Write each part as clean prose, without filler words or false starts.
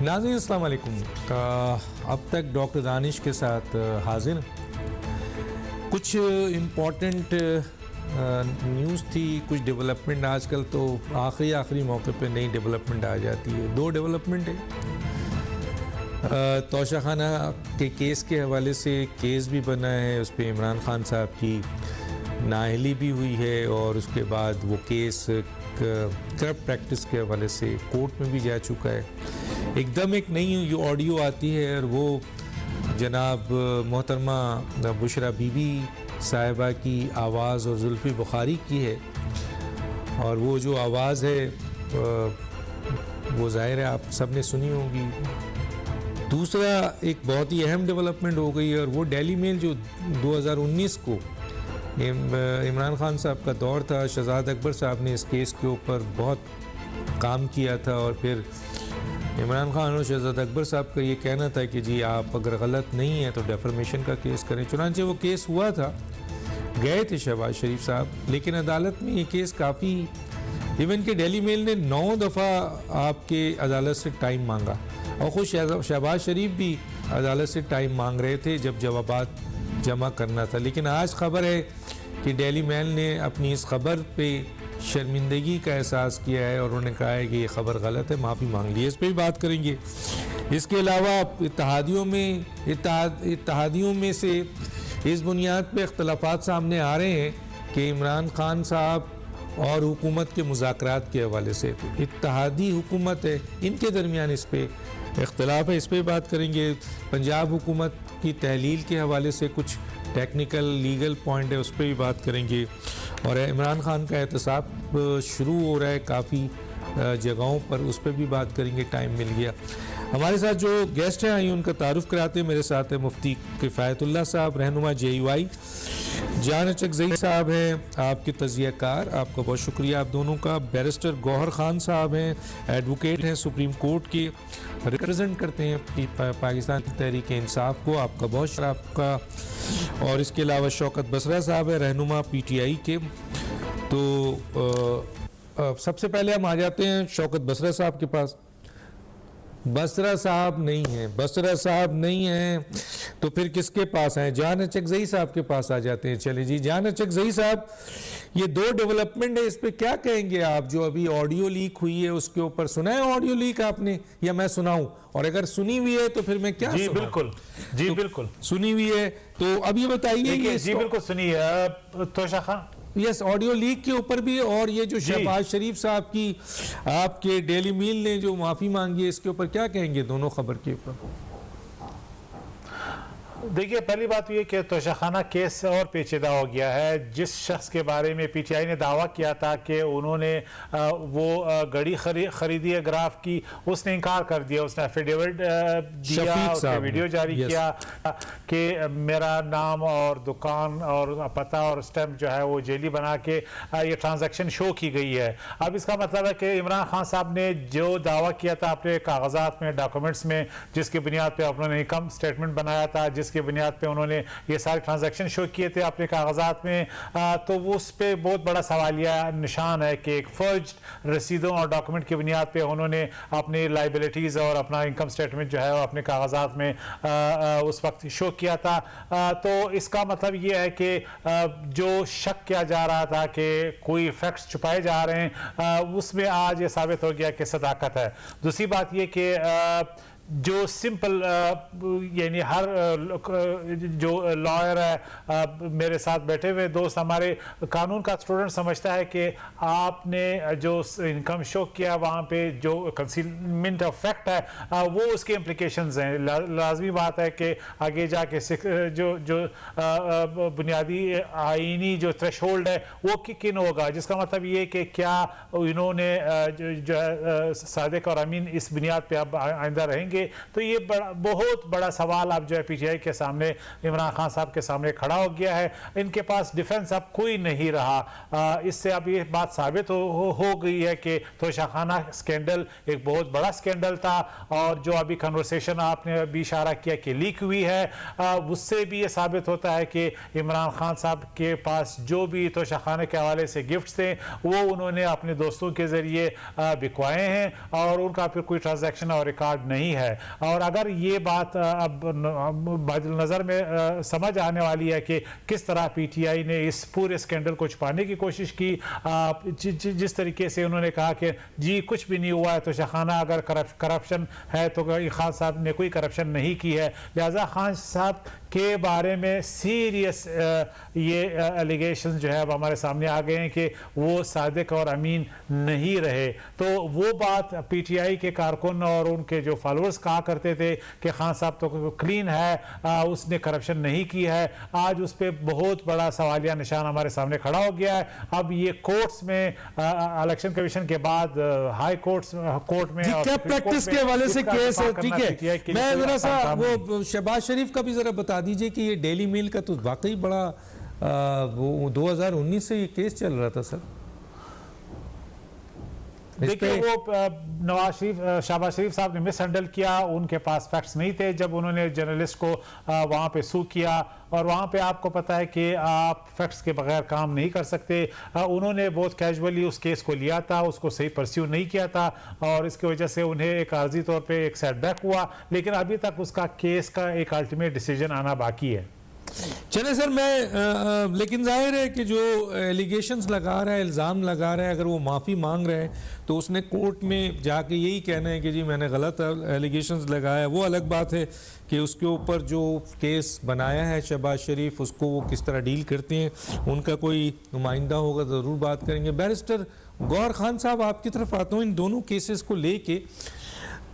नाज़रीन अस्सलाम वालेकुम। अब तक डॉक्टर दानिश के साथ हाजिर कुछ इम्पॉर्टेंट न्यूज़ थी, कुछ डेवलपमेंट। आजकल तो आखिरी मौके पे नई डेवलपमेंट आ जाती है। दो डेवलपमेंट है, तोशाखाना के केस के हवाले से केस भी बना है, उस पर इमरान खान साहब की नाअहली भी हुई है और उसके बाद वो केस करप्ट प्रैक्टिस के हवाले से कोर्ट में भी जा चुका है। एकदम एक नई ऑडियो आती है और वो जनाब मोहतरमा बुशरा बीबी साहिबा की आवाज़ और जुल्फ़ी बुखारी की है, और वो जो आवाज़ है वो ज़ाहिर है आप सब ने सुनी होगी। दूसरा एक बहुत ही अहम डेवलपमेंट हो गई है और वो डेली मेल जो 2019 को इमरान खान साहब का दौर था, शहजाद अकबर साहब ने इस केस के ऊपर बहुत काम किया था और फिर इमरान खान और शहजाद अकबर साहब का ये कहना था कि जी आप अगर गलत नहीं हैं तो डेफर्मेशन का केस करें। चुनांचे वो केस हुआ था, गए थे शहबाज शरीफ साहब, लेकिन अदालत में ये केस काफ़ी, इवन के डेली मेल ने 9 दफ़ा आपके अदालत से टाइम मांगा और ख़ुद शहबाज शरीफ भी अदालत से टाइम मांग रहे थे जब जवाबात जमा करना था। लेकिन आज ख़बर है कि डेली मेल ने अपनी इस खबर पे शर्मिंदगी का एहसास किया है और उन्होंने कहा है कि ये ख़बर गलत है, माफ़ी मांग ली है। इस पर भी बात करेंगे। इसके अलावा इत्तेहादियों में से इस बुनियाद पे इख्तलाफात सामने आ रहे हैं कि इमरान खान साहब और हुकूमत के मुज़ाकरात के हवाले से, इत्तेहादी हुकूमत है इनके दरमियान इस पर इख्तलाफ है, इस पर बात करेंगे। पंजाब हुकूमत की तहलील के हवाले से कुछ टेक्निकल लीगल पॉइंट है, उस पर भी बात करेंगे। और इमरान खान का एहतसाब शुरू हो रहा है काफ़ी जगहों पर, उस पर भी बात करेंगे, टाइम मिल गया। हमारे साथ जो गेस्ट हैं आइए उनका तारुफ कराते हैं। मेरे साथ है मुफ्ती किफ़ायतुल्लाह साहब, रहनुमा JUI। जान अचकज़ई साहब हैं आपके तज़कियाकार, आपका बहुत शुक्रिया आप दोनों का। बैरिस्टर गौहर खान साहब हैं, एडवोकेट हैं, सुप्रीम कोर्ट के रिप्रेजेंट करते हैं पाकिस्तान तहरीक इंसाफ को, आपका बहुत शुक्रिया आपका। और इसके अलावा शौकत बसरा साहब है, रहनुमा PTI के। तो सबसे पहले हम आ जाते हैं शौकत बसरा साहब के पास। बसरा साहब नहीं हैं तो फिर किसके पास आए? जान अचकज़ई साहब के पास आ जाते हैं। चले जी, जान अचकज़ई साहब, ये दो डेवलपमेंट है, इस पे क्या कहेंगे आप? जो अभी ऑडियो लीक हुई है उसके ऊपर, सुना है ऑडियो लीक आपने या मैं सुनाऊं? और अगर सुनी हुई है तो फिर मैं क्या जी बिल्कुल सुनी हुई है तो अब ये बताइए। जी बिल्कुल सुनिए तोशा खान। यस, ऑडियो लीक के ऊपर भी, और ये जो शहबाज शरीफ साहब की आपके डेली मेल ने जो माफ़ी मांगी है इसके ऊपर क्या कहेंगे दोनों खबर के ऊपर? देखिए, पहली बात ये कि तोशाखाना केस और पेचीदा हो गया है। जिस शख्स के बारे में PTI ने दावा किया था कि उन्होंने वो घड़ी खरीदी है ग्राफ की, उसने इनकार कर दिया। उसने एफिडेविट दिया, उसने वीडियो जारी किया कि मेरा नाम और दुकान और पता और स्टैम्प जो है वो जेली बना के ये ट्रांजैक्शन शो की गई है। अब इसका मतलब है कि इमरान खान साहब ने जो दावा किया था अपने कागजात में, डॉक्यूमेंट्स में, जिसकी बुनियाद पर उन्होंने इनकम स्टेटमेंट बनाया था, जिसके बुनियाद पे उन्होंने ये सारे ट्रांजैक्शन शो किए थे अपने कागजात में, तो वो उस पर बहुत बड़ा सवालिया निशान है कि एक फर्ज रसीदों और डॉक्यूमेंट की बुनियाद पे उन्होंने अपनी लाइबिलिटीज़ और अपना इनकम स्टेटमेंट जो है वो अपने कागजात में उस वक्त शो किया था। तो इसका मतलब ये है कि जो शक किया जा रहा था कि कोई फैक्ट्स छुपाए जा रहे हैं, उसमें आज ये साबित हो गया कि सदाकत है। दूसरी बात ये कि जो सिंपल यानी हर जो लॉयर है, मेरे साथ बैठे हुए दोस्त, हमारे कानून का स्टूडेंट समझता है कि आपने जो इनकम शो किया वहाँ पे जो कंसीलमेंट ऑफ फैक्ट है वो उसके इम्प्लिकेशंस हैं। लाजमी बात है कि आगे जाके जो बुनियादी आईनी जो थ्रेशोल्ड है वो किन होगा, जिसका मतलब ये कि क्या इन्होंने जो है सादिक और अमीन इस बुनियाद पे अब आइंदा रहेंगे जाएंगे। तो ये बहुत बड़ा सवाल अब जो है पीटीआई के सामने, इमरान खान साहब के सामने खड़ा हो गया है। इनके पास डिफेंस अब कोई नहीं रहा। इससे अब ये बात साबित हो गई है कि तोशाखाना स्कैंडल एक बहुत बड़ा स्कैंडल था, और जो अभी कन्वर्सेशन आपने अभी इशारा किया कि लीक हुई है, उससे भी ये साबित होता है कि इमरान खान साहब के पास जो भी तोशाखाने के हवाले से गिफ्ट्स थे वो उन्होंने अपने दोस्तों के जरिए बिकवाए हैं, और उनका फिर कोई ट्रांजैक्शन और रिकॉर्ड नहीं है। और अगर ये बात अब नज़र में समझ आने वाली है कि किस तरह पीटीआई ने इस पूरे स्कैंडल को छुपाने की कोशिश की, जिस तरीके से उन्होंने कहा कि जी कुछ भी नहीं हुआ है, तोशाखाना अगर करप्शन है तो खान साहब ने कोई करप्शन नहीं की है, लिहाजा खान साहब के बारे में सीरियस ये एलिगेशंस जो है अब हमारे सामने आ गए हैं कि वो सादिक और अमीन नहीं रहे। तो वो बात पीटीआई के कारकुन और उनके जो फॉलोअर्स कहा करते थे कि खान साहब तो क्लीन है, उसने करप्शन नहीं की है, आज उस पर बहुत बड़ा सवालिया निशान हमारे सामने खड़ा हो गया है। अब ये कोर्ट्स में इलेक्शन कमीशन के बाद हाई कोर्ट में प्रैक्टिस के हवाले से केस है, ठीक है। मैं जरा सा वो शहबाज शरीफ का भी जरा बता दीजिए कि ये डेली मेल का तो वाकई बड़ा वो 2019 से ये केस चल रहा था सर। देखिए वो शहबाज शरीफ साहब ने मिस हैंडल किया, उनके पास फैक्ट्स नहीं थे जब उन्होंने जर्नलिस्ट को वहाँ पे सू किया, और वहाँ पे आपको पता है कि आप फैक्ट्स के बगैर काम नहीं कर सकते। उन्होंने बहुत कैजुअली उस केस को लिया था, उसको सही परस्यू नहीं किया था, और इसकी वजह से उन्हें एक आर्जी तौर पे एक सेटबैक हुआ, लेकिन अभी तक उसका केस का एक अल्टीमेट डिसीजन आना बाकी है। चले सर, मैं लेकिन जाहिर है कि जो एलिगेशंस लगा रहा है, इल्ज़ाम लगा रहा है, अगर वो माफ़ी मांग रहा है तो उसने कोर्ट में जाके यही कहना है कि जी मैंने गलत एलिगेशंस लगाया। वो अलग बात है कि उसके ऊपर जो केस बनाया है शहबाज शरीफ, उसको वो किस तरह डील करते हैं, उनका कोई नुमाइंदा होगा ज़रूर बात करेंगे। बैरिस्टर गौहर खान साहब, आपकी तरफ आता हूँ, इन दोनों केसेस को लेके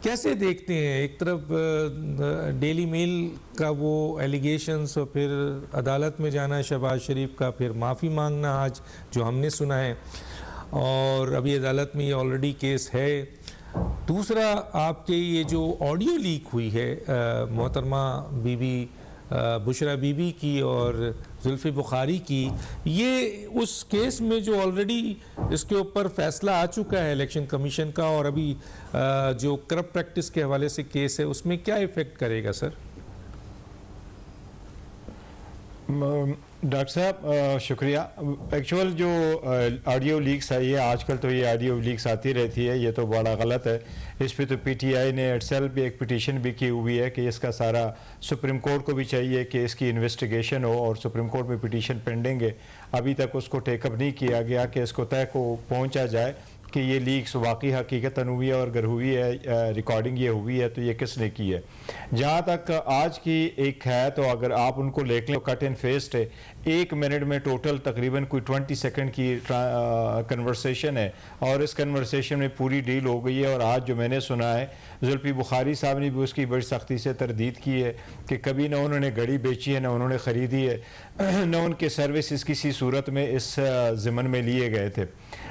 कैसे देखते हैं? एक तरफ डेली मेल का वो एलिगेशंस और फिर अदालत में जाना शहबाज शरीफ का, फिर माफ़ी मांगना आज जो हमने सुना है, और अभी अदालत में ये ऑलरेडी केस है। दूसरा आपके ये जो ऑडियो लीक हुई है मोहतरमा बीबी बुशरा बीबी की और जुल्फी बुखारी की, ये उस केस में जो ऑलरेडी इसके ऊपर फैसला आ चुका है इलेक्शन कमीशन का, और अभी जो करप्ट प्रैक्टिस के हवाले से केस है, उसमें क्या इफ़ेक्ट करेगा सर? डॉक्टर साहब शुक्रिया। एक्चुअल जो ऑडियो लीक्स है, ये आजकल तो ये ऑडियो लीक्स आती रहती है, ये तो बड़ा गलत है। इस पे तो पीटीआई ने इटसेल्फ भी एक पिटीशन भी की हुई है कि इसका सारा सुप्रीम कोर्ट को भी चाहिए कि इसकी इन्वेस्टिगेशन हो, और सुप्रीम कोर्ट में पिटीशन पेंडिंग है, अभी तक उसको टेकअप नहीं किया गया कि इसको तय को पहुँचा जाए कि ये लीक्स वाकई हकीकतन हुई है, और अगर हुई है रिकॉर्डिंग ये हुई है तो ये किसने की है। जहाँ तक आज की एक है, तो अगर आप उनको देख लें, कट एंड फेस्ट है, 1 मिनट में टोटल तकरीबन कोई 20 सेकंड की कन्वर्सेशन है, और इस कन्वर्सेशन में पूरी डील हो गई है। और आज जो मैंने सुना है, जुल्फी बुखारी साहब ने भी उसकी बड़ी सख्ती से तरदीद की है कि कभी ना उन्होंने घड़ी बेची है, ना उन्होंने ख़रीदी है, न उनके सर्विसेज किसी सूरत में इस ज़िम्मन में लिए गए थे।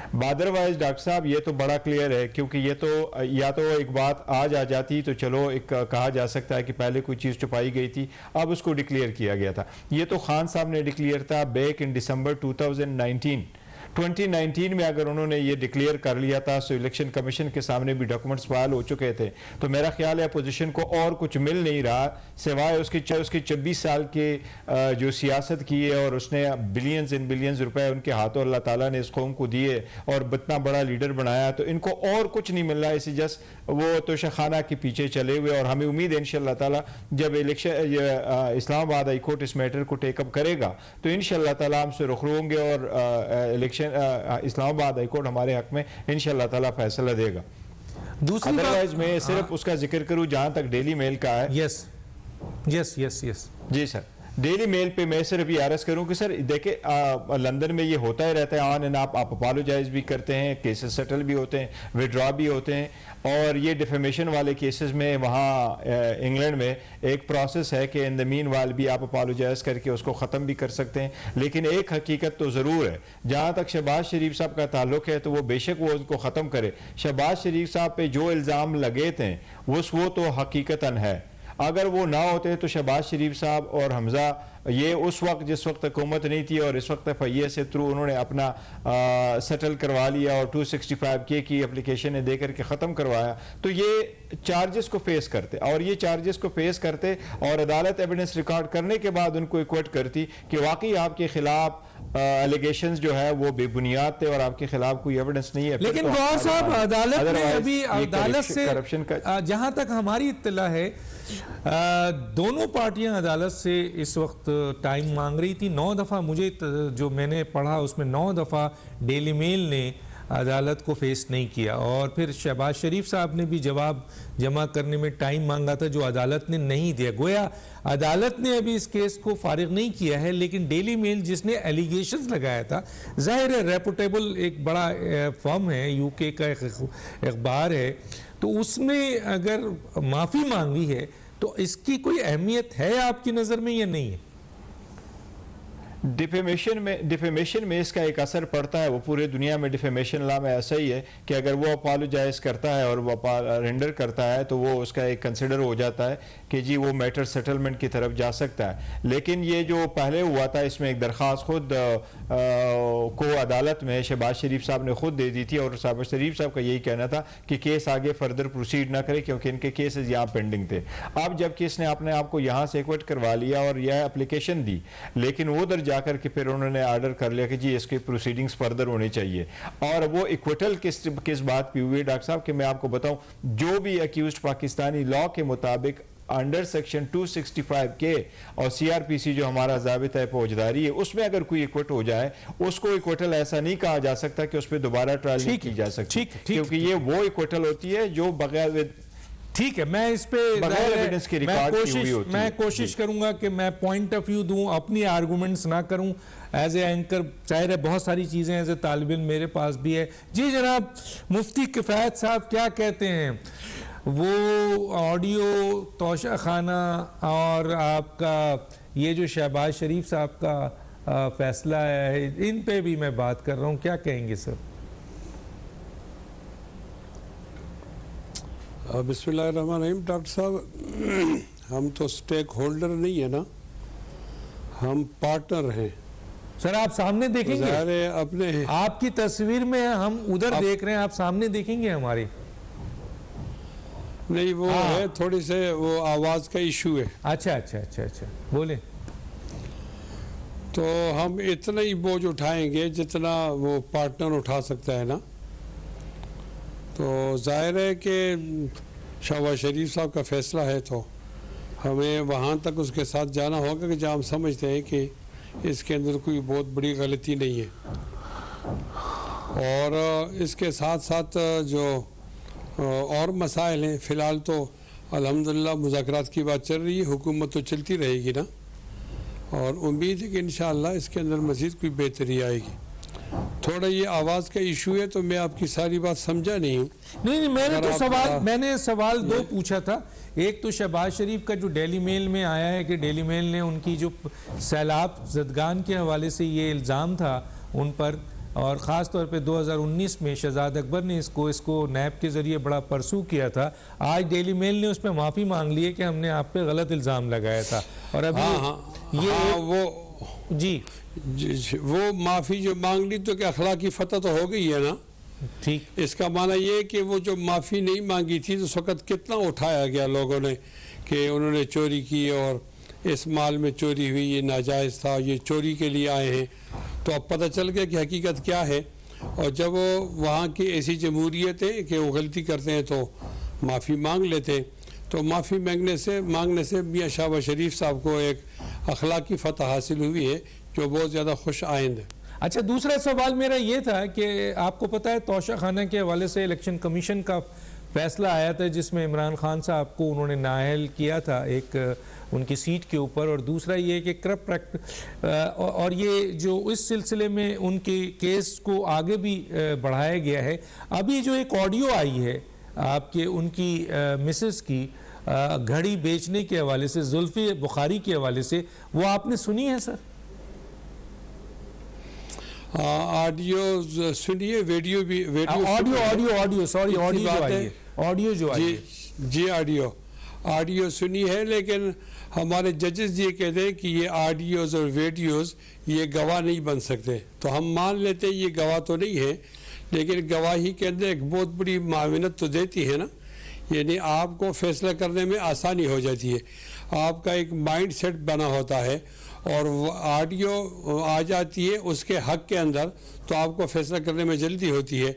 अदरवाइज डॉक्टर साहब ये तो बड़ा क्लियर है, क्योंकि ये तो या तो एक बात आज आ जाती तो चलो एक कहा जा सकता है कि पहले कोई चीज़ छुपाई गई थी, अब उसको डिक्लेयर किया गया था। ये तो खान साहब ने डिक्लेयर था बैक इन दिसंबर 2019 में। अगर उन्होंने ये डिक्लेयर कर लिया था तो इलेक्शन कमीशन के सामने भी डॉक्यूमेंट्स फाइल हो चुके थे। तो मेरा ख्याल है अपोजिशन को और कुछ मिल नहीं रहा सिवाय उसकी 26 साल के जो सियासत की है, और उसने बिलियंस इन बिलियंस रुपए उनके हाथों अल्लाह ताला ने इस कौम को दिए और इतना बड़ा लीडर बनाया, तो इनको और कुछ नहीं मिल रहा है। इसी जस्ट वो तोशाखाना के पीछे चले हुए, और हमें उम्मीद है इंशाअल्लाह ताला जब इलेक्शन इस्लामाबाद हाई कोर्ट इस मैटर को टेकअप करेगा तो इंशाअल्लाह ताला हमसे रुखरू होंगे, और इलेक्शन इस्लामाबाद हाई कोर्ट हमारे हक में इंशाअल्लाह ताला फैसला देगा। दूसरी अदरवाइज मैं सिर्फ उसका जिक्र करूं जहां तक डेली मेल का है। यस जी सर। डेली मेल पे मैं सिर्फ ये अर्ज करूं कि सर देखे लंदन में ये होता ही रहता है ऑन एंड आप अपोलोजाइज भी करते हैं, केसेस सेटल भी होते हैं, विड्रॉ भी होते हैं, और ये डिफेमेशन वाले केसेस में वहाँ इंग्लैंड में एक प्रोसेस है कि इन द मीन वाल भी आप अपोलोजाइज करके उसको ख़त्म भी कर सकते हैं। लेकिन एक हकीकत तो ज़रूर है, जहाँ तक शहबाज शरीफ साहब का ताल्लुक है तो वो बेशक वो उनको ख़त्म करे। शहबाज शरीफ साहब पे जो इल्ज़ाम लगे थे वो तो हकीकतन है, अगर वो ना होते तो शहबाज शरीफ साहब और हमजा ये उस वक्त जिस वक्त हुकूमत नहीं थी और इस वक्त FIA से थ्रू उन्होंने अपना सेटल करवा लिया और 265K की एप्लीकेशन दे करके ख़त्म करवाया, तो ये चार्जेस को फेस करते और ये चार्जेस को फेस करते और अदालत एविडेंस रिकॉर्ड करने के बाद उनको इक्वेट करती कि वाकई आपके खिलाफ एलिगेशंस जो है वो बेबुनियाद थे और आपके खिलाफ कोई एविडेंस नहीं है। लेकिन गौहर साहब अदालत ने अभी अदालत से करप्शन का जहां तक हमारी इत्तला है दोनों पार्टियां अदालत से इस वक्त टाइम मांग रही थी। 9 दफ़ा मुझे जो मैंने पढ़ा उसमें 9 दफ़ा डेली मेल ने अदालत को फेस नहीं किया और फिर शहबाज शरीफ साहब ने भी जवाब जमा करने में टाइम मांगा था जो अदालत ने नहीं दिया। गोया अदालत ने अभी इस केस को फारिग नहीं किया है, लेकिन डेली मेल जिसने एलिगेशंस लगाया था, जाहिर है रेपुटेबल एक बड़ा फर्म है, UK का अखबार है, तो उसने अगर माफ़ी मांगी है तो इसकी कोई अहमियत है आपकी नज़र में या नहीं है? डिफेमेशन में इसका एक असर पड़ता है। वो पूरे दुनिया में डिफेमेशन लॉ में ऐसा ही है कि अगर वो अपोलोजाइज करता है और वो रेंडर करता है तो वो उसका एक कंसिडर हो जाता है कि जी वो मैटर सेटलमेंट की तरफ जा सकता है। लेकिन ये जो पहले हुआ था इसमें एक दरख्वास्त खुद को अदालत में शहबाज शरीफ साहब ने खुद दे दी थी और शहबाज शरीफ साहब का यही कहना था कि केस आगे फर्दर प्रोसीड ना करे क्योंकि इनके केसेस यहाँ पेंडिंग थे। अब जबकि इसने अपने आप को यहाँ से इक्वेट करवा लिया और यह एप्लीकेशन दी, लेकिन वो उधर जाकर के फिर उन्होंने ऑर्डर कर लिया कि जी इसकी प्रोसीडिंग्स फर्दर होनी चाहिए। और वो इक्विटल किस बात पे हुई डॉक्टर साहब कि मैं आपको बताऊं, जो भी अक्यूज्ड पाकिस्तानी लॉ के मुताबिक अंडर सेक्शन 265K और CRPC जो हमारा ज़ाबिता फौजदारी है उसमें अगर कोई इक्विट हो जाए उसको इक्विटल ऐसा नहीं कहा जा सकता कि उस पर दोबारा ट्रायल नहीं की जा सकती, क्योंकि ये वो इक्विटल होती है जो बगैर। ठीक है, मैं इस पे मैं कोशिश करूंगा कि मैं पॉइंट ऑफ व्यू दूं, अपनी आर्गुमेंट्स ना करूं एज ए एंकर। जाहिर है बहुत सारी चीजें एज ए तालिब इल्म मेरे पास भी है। जी जनाब मुफ्ती किफायत साहब क्या कहते हैं? वो ऑडियो तोशा खाना और आपका ये जो शहबाज शरीफ साहब का फैसला है, इन पे भी मैं बात कर रहा हूं, क्या कहेंगे सर? बिस्मिल्लाहिर्रहमानिर्रहीम। डॉक्टर साहब हम तो स्टेक होल्डर नहीं है ना, हम पार्टनर हैं। सर आप सामने देखेंगे अपने आपकी तस्वीर में, हम उधर देख रहे हैं, आप सामने देखेंगे हमारी। नहीं वो है थोड़ी से वो आवाज का इशू है। अच्छा अच्छा अच्छा अच्छा बोले। तो हम इतना ही बोझ उठाएंगे जितना वो पार्टनर उठा सकता है ना। तो जाहिर है कि शहबाज शरीफ साहब का फैसला है तो हमें वहाँ तक उसके साथ जाना होगा कि जहाँ हम समझते हैं कि इसके अंदर कोई बहुत बड़ी गलती नहीं है। और इसके साथ साथ जो और मसाइल हैं, फ़िलहाल तो अल्हम्दुलिल्लाह मुज़ाकरात की बात चल रही है, हुकूमत तो चलती रहेगी ना, और उम्मीद है कि इंशाअल्लाह इसके अंदर मज़ीद कोई बेहतरी आएगी। थोड़ा ये आवाज़ का इशू है तो मैं आपकी सारी बात समझा नहीं हूँ। नहीं मैंने सवाल दो पूछा था। एक तो शहबाज शरीफ का जो डेली मेल में आया है कि डेली मेल ने उनकी जो सैलाब ज़दगान के हवाले से ये इल्ज़ाम था उन पर, और ख़ास तौर पे 2019 में शहजाद अकबर ने इसको नैब के ज़रिए बड़ा परसू किया था। आज डेली मेल ने उस पर माफ़ी मांग ली है कि हमने आप पे गलत इल्ज़ाम लगाया था। और अभी वो माफ़ी जो मांग ली तो क्या अखलाकी फतह तो हो गई है ना। ठीक, इसका माना ये है कि वो जो माफ़ी नहीं मांगी थी तो उस वक़्त कितना उठाया गया लोगों ने कि उन्होंने चोरी की और इस माल में चोरी हुई, ये नाजायज़ था, ये चोरी के लिए आए हैं। तो अब पता चल गया कि हकीकत क्या है। और जब वो वहाँ की ऐसी जमहूरियत है कि वो गलती करते हैं तो माफ़ी मांग लेते, तो माफ़ी मांगने से मियाँ शहबाज शरीफ साहब को एक अखलाकी फ़तह हासिल हुई है जो बहुत ज़्यादा खुश आइंद है। अच्छा, दूसरा सवाल मेरा ये था कि आपको पता है तोशा खाना के हवाले से इलेक्शन कमीशन का फैसला आया था जिसमें इमरान खान साहब को उन्होंने नाअहल किया था एक उनकी सीट के ऊपर, और दूसरा ये कि करप्ट प्रैक्टिस, और ये जो इस सिलसिले में उनके केस को आगे भी बढ़ाया गया है। अभी जो एक ऑडियो आई है आपके उनकी मिसेस की घड़ी बेचने के हवाले से, जुल्फी बुखारी के हवाले से, वो आपने सुनी है सर? ऑडियो सुनिए, वीडियो भी, ऑडियो सॉरी, ऑडियो जो आई है जी, ऑडियो सुनी है, लेकिन हमारे जजेस ये कहते हैं कि ये ऑडियोज और वीडियोस ये गवाह नहीं बन सकते। तो हम मान लेते हैं ये गवाह तो नहीं है, लेकिन गवाही के अंदर एक बहुत बड़ी माविनत तो देती है ना, यानी आपको फैसला करने में आसानी हो जाती है, आपका एक माइंड सेट बना होता है और ऑडियो आ जाती है उसके हक के अंदर, तो आपको फैसला करने में जल्दी होती है।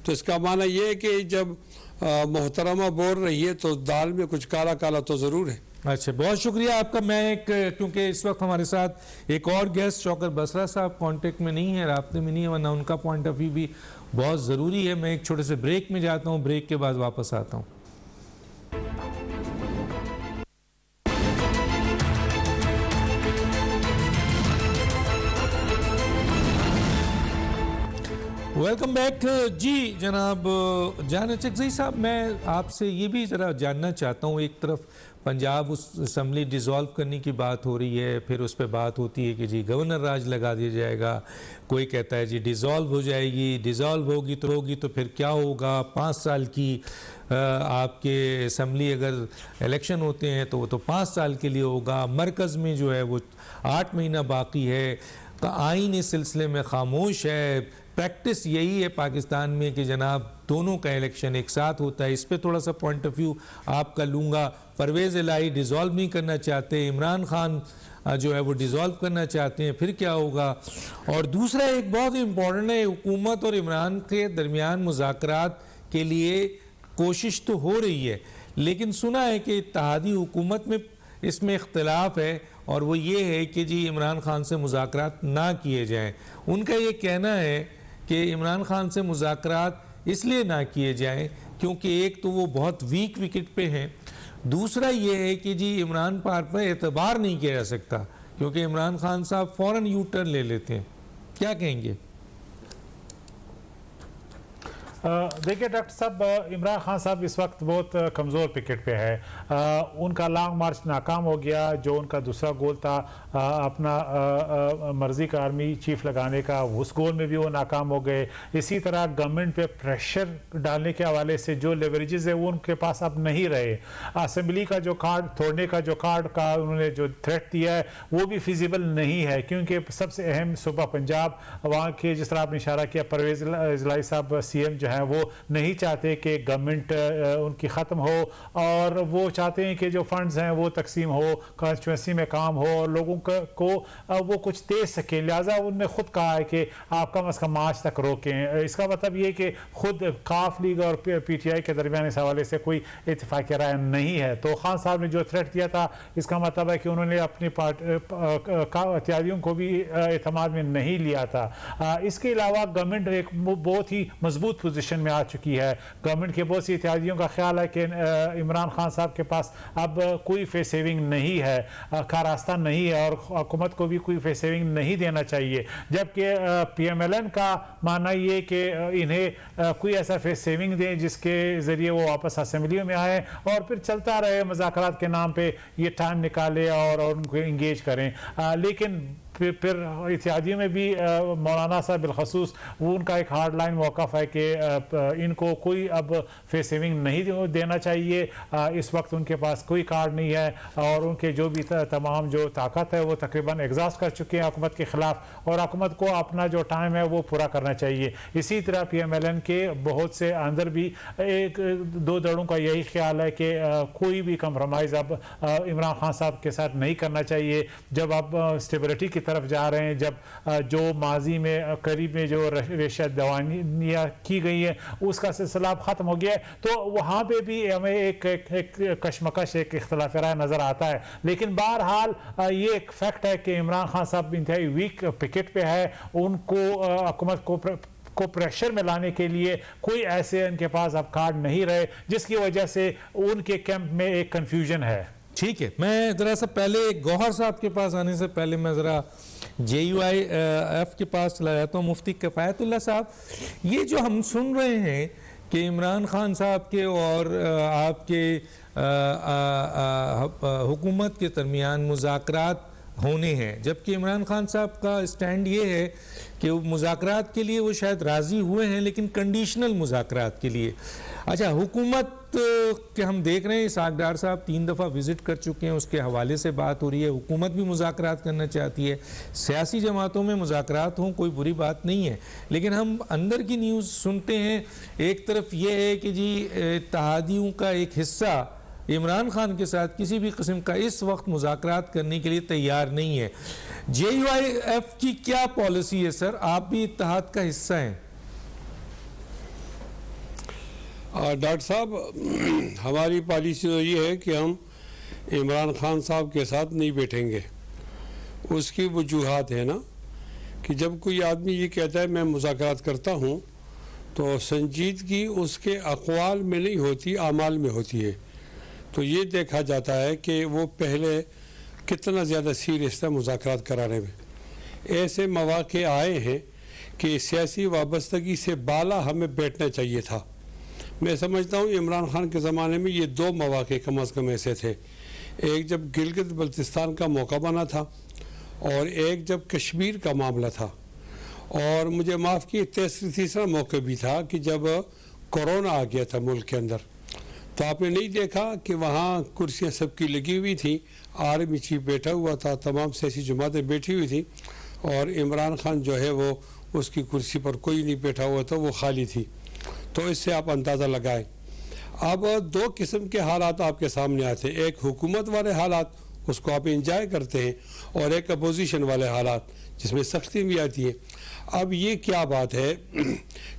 तो इसका माना यह है कि जब मोहतरमा बोल रही है तो दाल में कुछ काला काला तो ज़रूर है। अच्छा, बहुत शुक्रिया आपका। मैं क्योंकि इस वक्त हमारे साथ एक और गेस्ट शौकत बसरा साहब कांटेक्ट में नहीं है, राब्ते में नहीं है, वरना उनका पॉइंट ऑफ व्यू भी बहुत ज़रूरी है। मैं एक छोटे से ब्रेक में जाता हूँ, ब्रेक के बाद वापस आता हूँ। वेलकम बैक जी जनाब जान चकजई साहब, मैं आपसे ये भी ज़रा जानना चाहता हूँ, एक तरफ पंजाब उस असम्बली डिज़ोल्व करने की बात हो रही है, फिर उस पर बात होती है कि जी गवर्नर राज लगा दिया जाएगा, कोई कहता है जी डिज़ोल्व हो जाएगी, डिज़ोल्व होगी तो फिर क्या होगा, 5 साल की आपके असम्बली अगर इलेक्शन होते हैं तो वो तो 5 साल के लिए होगा, मरकज़ में जो है वो 8 महीना बाकी है, तो आइन इस सिलसिले में खामोश है, प्रैक्टिस यही है पाकिस्तान में कि जनाब दोनों का इलेक्शन एक साथ होता है। इस पे थोड़ा सा पॉइंट ऑफ व्यू आपका लूँगा। परवेज़ इलाही डिज़ोल्व नहीं करना चाहते, इमरान खान जो है वो डिज़ोल्व करना चाहते हैं, फिर क्या होगा? और दूसरा एक बहुत इम्पॉर्टेंट है, हुकूमत और इमरान के दरमियान मुज़ाकरात के लिए कोशिश तो हो रही है, लेकिन सुना है कि इत्तेहादी हुकूमत में इसमें इख्तिलाफ है, और वो ये है कि जी इमरान खान से मुज़ाकरात ना किए जाएं। उनका ये कहना है कि इमरान खान से मुज़ाकरात इसलिए ना किए जाएं क्योंकि एक तो वो बहुत वीक विकेट पे हैं, दूसरा ये है कि जी इमरान पर एतबार नहीं किया जा सकता क्योंकि इमरान खान साहब फ़ौरन यू टर्न ले लेते हैं। क्या कहेंगे? देखिए डॉक्टर साहब, इमरान खान साहब इस वक्त बहुत कमज़ोर विकेट पे है। उनका लॉन्ग मार्च नाकाम हो गया, जो उनका दूसरा गोल था अपना मर्ज़ी का आर्मी चीफ लगाने का, उस गोल में भी वो नाकाम हो गए। इसी तरह गवर्नमेंट पे प्रेशर डालने के हवाले से जो लेवरेजेस है वो उनके पास अब नहीं रहे। असम्बली का जो कार्ड तोड़ने का जो कार्ड का उन्होंने जो थ्रेट दिया है वो भी फिजिबल नहीं है, क्योंकि सबसे अहम सूबा पंजाब, वहाँ के जिस तरह आपने इशारा किया परवेज़ इलाही साहब CM जो हैं वो नहीं चाहते कि गवर्नमेंट उनकी ख़त्म हो, और वो चाहते हैं कि जो फंड्स हैं वो तकसीम हो, कॉन्स्टिट्यूंसी में काम हो और लोगों को वो कुछ दे सके। लिहाजा उनने खुद कहा है कि आप कम अज़ कम मार्च तक रोकें। इसका मतलब ये कि खुद काफ लीग और PTI के दरमियान इस हवाले से कोई इत्तेफाक़ी राय नहीं है। तो खान साहब ने जो थ्रेट दिया था इसका मतलब है कि उन्होंने अपनी इत्तेहादियों को भी एतमाद में नहीं लिया था। इसके अलावा गवर्नमेंट एक बहुत ही मजबूत पोजीशन में आ चुकी है। गवर्नमेंट के बहुत सी इत्तेहादियों का ख्याल है कि इमरान खान साहब के पास अब कोई फेस सेविंग नहीं है, का रास्ता नहीं है, और हुकूमत को भी कोई फेस सेविंग नहीं देना चाहिए। जबकि PMLN का मानना ये कि इन्हें कोई ऐसा फेस सेविंग दें जिसके ज़रिए वो वापस असम्बलियों में आए और फिर चलता रहे मुज़ाकरात के नाम पे ये टाइम निकाले और उनको इंगेज करें। लेकिन फिर इत्तेहादियों में भी मौलाना साहब बिलखसूस वो उनका एक हार्ड लाइन मौक़िफ़ है कि इनको कोई अब फेस सेविंग नहीं देना चाहिए। इस वक्त उनके पास कोई कार्ड नहीं है और उनके जो भी तमाम जो ताकत है वो तकरीबन एग्जॉस्ट कर चुके हैं हुकूमत के ख़िलाफ़, और हुकूमत को अपना जो टाइम है वो पूरा करना चाहिए। इसी तरह PMLN के बहुत से अंदर भी एक दो दड़ों का यही ख्याल है कि कोई भी कंप्रोमाइज़ अब इमरान खान साहब के साथ नहीं करना चाहिए। जब अब स्टेबिलिटी की तरफ जा रहे हैं, जब जो माजी में करीब में जो रेशा दवानियाँ की गई है उसका सिलसिला अब ख़त्म हो गया है, तो वहाँ पे भी हमें एक कशमकश, एक इख्तिलाफ राय नज़र आता है। लेकिन बहरहाल ये एक फैक्ट है कि इमरान खान साहब इंतहाई वीक विकेट पे है, उनको हुकूमत को को प्रेशर में लाने के लिए कोई ऐसे उनके पास अब कार्ड नहीं रहे जिसकी वजह से उनके कैंप में एक कंफ्यूजन है। ठीक है, मैं ज़रा सा पहले गौहर साहब के पास आने से पहले मैं ज़रा JUIF के पास चला जाता हूँ। मुफ्ती किफ़ायतुल्लाह साहब, ये जो हम सुन रहे हैं कि इमरान खान साहब के और आपके हुकूमत के दरमियान मुज़ाकरात होने हैं, जबकि इमरान खान साहब का स्टैंड ये है कि मुज़ाकरात के लिए वो शायद राज़ी हुए हैं लेकिन कंडीशनल मुज़ाकरात के लिए। अच्छा, हुकूमत के हम देख रहे हैं इसहाक डार साहब 3 दफ़ा विज़िट कर चुके हैं, उसके हवाले से बात हो रही है। हुकूमत भी मुज़ाकरात करना चाहती है, सियासी जमातों में मुज़ाकरात हों, कोई बुरी बात नहीं है, लेकिन हम अंदर की न्यूज़ सुनते हैं। एक तरफ ये है कि जी इत्तेहादियों का एक हिस्सा इमरान खान के साथ किसी भी किस्म का इस वक्त मुज़ाकरात करने के लिए तैयार नहीं है। JUIF की क्या पॉलिसी है सर? आप भी इत्तेहाद का हिस्सा हैं। डॉक्टर साहब, हमारी पॉलिसी तो ये है कि हम इमरान खान साहब के साथ नहीं बैठेंगे। उसकी वजूहात है ना कि जब कोई आदमी ये कहता है मैं मुज़ाकरात करता हूँ तो संजीदगी उसके अक़वाल में नहीं होती, आमाल में होती है। तो ये देखा जाता है कि वो पहले कितना ज़्यादा सीरियस था मुज़ाकरात कराने में। ऐसे मौक़े आए हैं कि सियासी वाबस्तगी से बाला हमें बैठना चाहिए था। मैं समझता हूँ इमरान खान के ज़माने में ये 2 मौक़े कम अज़ कम ऐसे थे। एक जब गिलगित बल्तिस्तान का मौका बना था और एक जब कश्मीर का मामला था, और मुझे माफ़ किए तीसरा मौका भी था कि जब कोरोना आ गया था मुल्क के अंदर। तो आपने नहीं देखा कि वहाँ कुर्सियाँ सबकी लगी हुई थी, आर्मी चीफ बैठा हुआ था, तमाम सियासी जमातें बैठी हुई थी और इमरान खान जो है वो उसकी कुर्सी पर कोई नहीं बैठा हुआ था, वो खाली थी। तो इससे आप अंदाज़ा लगाएं। अब 2 किस्म के हालात आपके सामने आते हैं, एक हुकूमत वाले हालात, उसको आप इंजॉय करते हैं, और एक अपोजिशन वाले हालात जिसमें सख्ती भी आती है। अब ये क्या बात है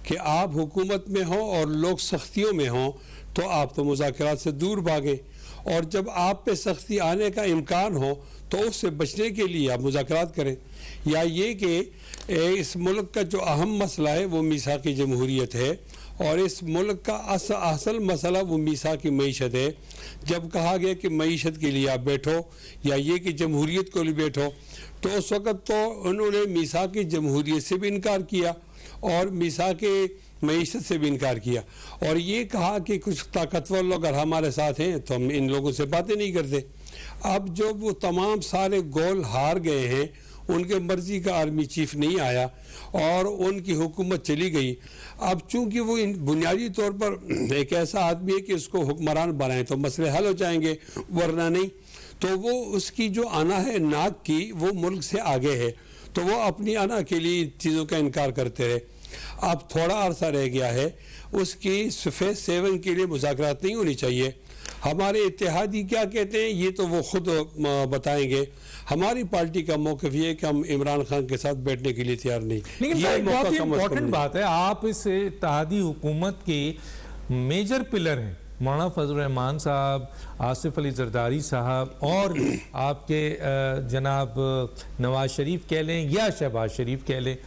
कि आप हुकूमत में हो और लोग सख्तियों में हों तो आप तो मुज़ाकरात से दूर भागें, और जब आप पे सख्ती आने का इम्कान हो तो उससे बचने के लिए आप मुज़ाकरात करें। या ये कि इस मुल्क का जो अहम मसला है वो मीसाकी जमहूरियत है, और इस मुल्क का असल मसला वो मीसाकी मईशत है। जब कहा गया कि मईशत के लिए आप बैठो या ये कि जमहूरियत को लिए बैठो, तो उस वक़्त तो उन्होंने मीसाकी जमहूरियत से भी इनकार किया और मीसाकी मईशत से भी इनकार किया, और ये कहा कि कुछ ताकतवर लोग अगर हमारे साथ हैं तो हम इन लोगों से बातें नहीं करते। अब जो वो तमाम सारे गोल हार गए हैं, उनके मर्जी का आर्मी चीफ नहीं आया और उनकी हुकूमत चली गई। अब चूंकि वो बुनियादी तौर पर एक ऐसा आदमी है कि उसको हुक्मरान बनाएं तो मसले हल हो जाएंगे, वरना नहीं। तो वो उसकी जो आना है नाक की, वो मुल्क से आगे है, तो वो अपनी आना के लिए चीज़ों का इनकार करते रहे। अब थोड़ा अरसा रह गया है, उसकी फेज़ 7 के लिए मुज़ाकरात नहीं होनी चाहिए। हमारे इत्तेहादी क्या कहते हैं ये तो वो खुद बताएंगे। हमारी पार्टी का मौक़िफ़ ये है कि हम इमरान खान के साथ बैठने के लिए तैयार नहीं। लेकिन ये बहुत ही इम्पोर्टेंट बात है, आप इस इत्तेहादी हुकूमत के मेजर पिलर हैं, मौलाना फजल रहमान साहब, आसिफ अली जरदारी साहब और आपके जनाब नवाज शरीफ कह लें या शहबाज शरीफ कह लें।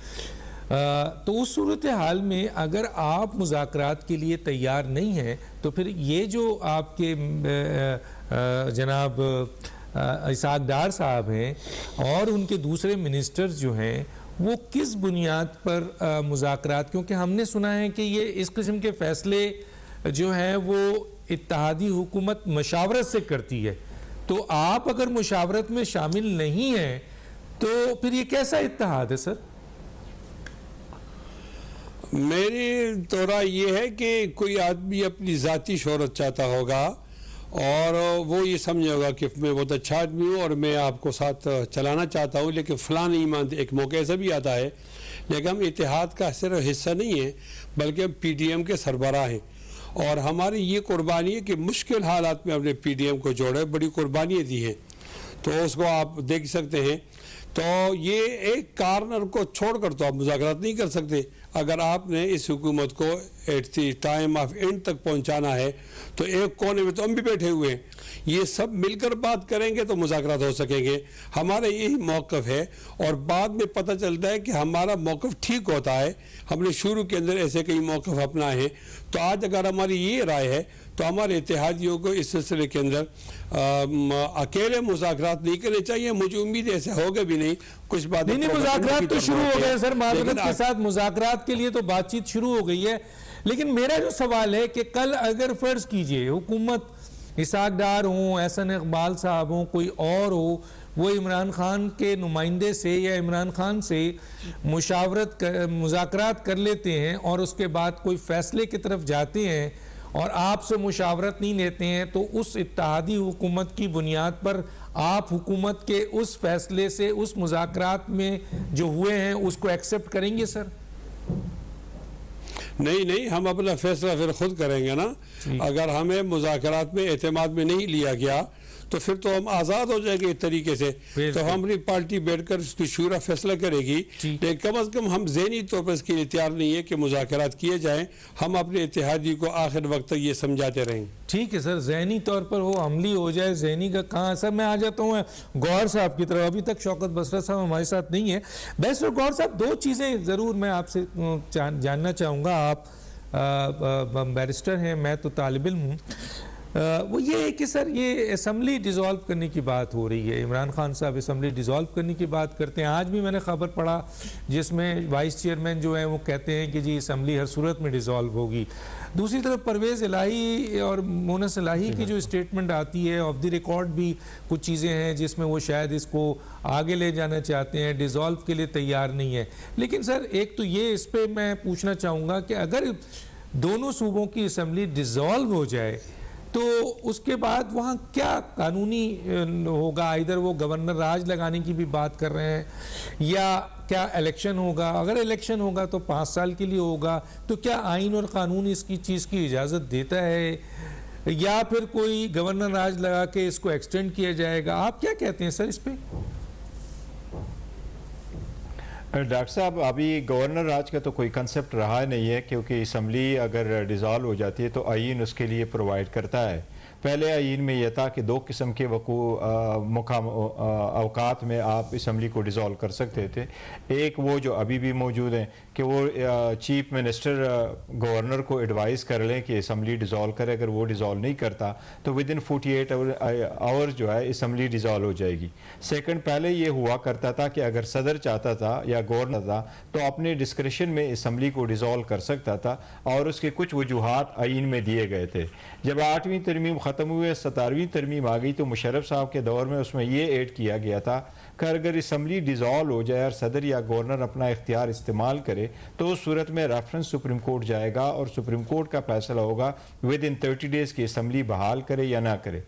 तो उस सूरत हाल में अगर आप मुज़ाकरात के लिए तैयार नहीं हैं तो फिर ये जो आपके जनाब इसहाक डार साहब हैं और उनके दूसरे मिनिस्टर्स जो हैं वो किस बुनियाद पर मुज़ाकरात, क्योंकि हमने सुना है कि ये इस किस्म के फ़ैसले जो हैं वो इत्तेहादी हुकूमत मशावरत से करती है, तो आप अगर मुशावरत में शामिल नहीं हैं तो फिर ये कैसा इत्तेहाद है सर? मेरी तोरा ये है कि कोई आदमी अपनी ज़ाती शोहरत चाहता होगा और वो ये समझे होगा कि मैं बहुत अच्छा आदमी हूँ और मैं आपको साथ चलाना चाहता हूँ, लेकिन फ़लाँ नहीं मानते। एक मौका ऐसा भी आता है, लेकिन हम इत्तेहाद का सिर्फ हिस्सा नहीं है बल्कि हम PDM के सरबराह हैं, और हमारी ये कुर्बानी है कि मुश्किल हालात में हमने PDM को जोड़ा है, बड़ी कुर्बानियाँ दी हैं। तो उसको आप देख सकते हैं। तो ये एक कार्नर को छोड़कर तो आप मुज़ाकरात नहीं कर सकते। अगर आपने इस हुकूमत को at the time of and तक पहुंचाना है, तो एक कोने में तो हम भी बैठे हुए हैं। ये सब मिलकर बात करेंगे तो मुज़ाकरात हो सकेंगे। हमारा यही मौक़िफ़ है और बाद में पता चलता है कि हमारा मौक़िफ़ ठीक होता है। हमने शुरू के अंदर ऐसे कई मौक़िफ़ अपनाए हैं। तो आज अगर हमारी ये राय है तो हमारे इत्तेहादियों को इस सिलसिले के अंदर अकेले मुज़ाकरात नहीं करने चाहिए। मुझे उम्मीद है ऐसा होगा भी नहीं। कुछ बात नहीं, मुज़ाकरात तो शुरू हो गए सर, माज़रत के साथ मुज़ाकरात के लिए तो बातचीत शुरू हो गई है। लेकिन मेरा जो सवाल है कि कल अगर फर्ज कीजिए हुकूमत इसहाक डार हों, एहसन इकबाल साहब हों, कोई और हो, वो इमरान खान के नुमाइंदे से या इमरान खान से मुज़ाकरात कर लेते हैं और उसके बाद कोई फैसले की तरफ जाते हैं और आपसे मुशावरत नहीं लेते हैं, तो उस इत्तेहादी हुकूमत की बुनियाद पर आप हुकूमत के उस फैसले से, उस मुज़ाकरात में जो हुए हैं उसको एक्सेप्ट करेंगे सर? नहीं, हम अपना फैसला फिर खुद करेंगे ना। अगर हमें मुज़ाकरात में एतमाद में नहीं लिया गया तो फिर तो हम आज़ाद हो जाएंगे एक तरीके से। तो हमारी पार्टी बैठकर इसकी शूरा फैसला करेगी, लेकिन कम अज़ कम हम ज़हनी तौर पर इसके लिए तैयार नहीं है कि मुज़ाकरात किए जाएँ। हम अपने इत्तेहादी को आखिर वक्त तक ये समझाते रहेंगे। ठीक है सर, ज़हनी तौर पर हो, अमली हो जाए, ज़हनी का कहाँ सर। मैं आ जाता हूँ गौहर साहब की तरफ। अभी तक शौकत बसरा साहब हमारे साथ नहीं है। बस गौहर साहब, दो चीज़ें ज़रूर मैं आपसे जानना चाहूँगा। आप बैरिस्टर हैं, मैं तो तालिब इल्म हूँ। वो ये है कि सर ये असम्बली डिज़ोल्व करने की बात हो रही है। इमरान खान साहब असम्बली डिज़ोल्व करने की बात करते हैं। आज भी मैंने खबर पढ़ा जिसमें वाइस चेयरमैन जो हैं वो कहते हैं कि जी असम्बली हर सूरत में डिज़ोल्व होगी। दूसरी तरफ परवेज़ इलाही और मोनस इलाही की जो स्टेटमेंट आती है, ऑफ द रिकॉर्ड भी कुछ चीज़ें हैं जिसमें वो शायद इसको आगे ले जाना चाहते हैं, डिज़ोल्व के लिए तैयार नहीं है। लेकिन सर एक तो ये इस पर मैं पूछना चाहूँगा कि अगर दोनों सूबों की असम्बली डिज़ोल्व हो जाए तो उसके बाद वहाँ क्या कानूनी होगा? इधर वो गवर्नर राज लगाने की भी बात कर रहे हैं, या क्या इलेक्शन होगा? अगर इलेक्शन होगा तो 5 साल के लिए होगा, तो क्या आइन और कानून इसकी चीज़ की इजाज़त देता है, या फिर कोई गवर्नर राज लगा के इसको एक्सटेंड किया जाएगा? आप क्या कहते हैं सर इस पर? डॉक्टर साहब, अभी गवर्नर राज का तो कोई कंसेप्ट रहा नहीं है, क्योंकि असम्बली अगर डिज़ोल्व हो जाती है तो आइन उसके लिए प्रोवाइड करता है। पहले आइन में यह था कि 2 किस्म के मुकाम अवकात में आप असम्बली को डिज़ोल्व कर सकते थे। एक वो जो अभी भी मौजूद हैं कि वो चीफ मिनिस्टर गवर्नर को एडवाइस कर लें कि असम्बली डिज़ोल्व करे। अगर वो डिज़ोल्व नहीं करता तो विदिन 48 आवर्स जो है असम्बली डिज़ोल्व हो जाएगी। सेकंड, पहले ये हुआ करता था कि अगर सदर चाहता था या गवर्नर था तो अपने डिस्क्रिशन में असम्बली को डिज़ोल्व कर सकता था और उसके कुछ वजूहात आइन में दिए गए थे। जब 8वीं तरमीम ख़त्म हुए, 17वीं तरमीम आ गई, तो मुशर्रफ साहब के दौर में उसमें ये ऐड किया गया था कि अगर असम्बली डिज़ोल्व हो जाए और सदर या गवर्नर अपना इख्तियार इस्तेमाल करे तो उस सूरत में रेफरेंस सुप्रीम कोर्ट जाएगा और सुप्रीम कोर्ट का फैसला होगा विद इन 30 डेज़ की असम्बली बहाल करे या ना करे।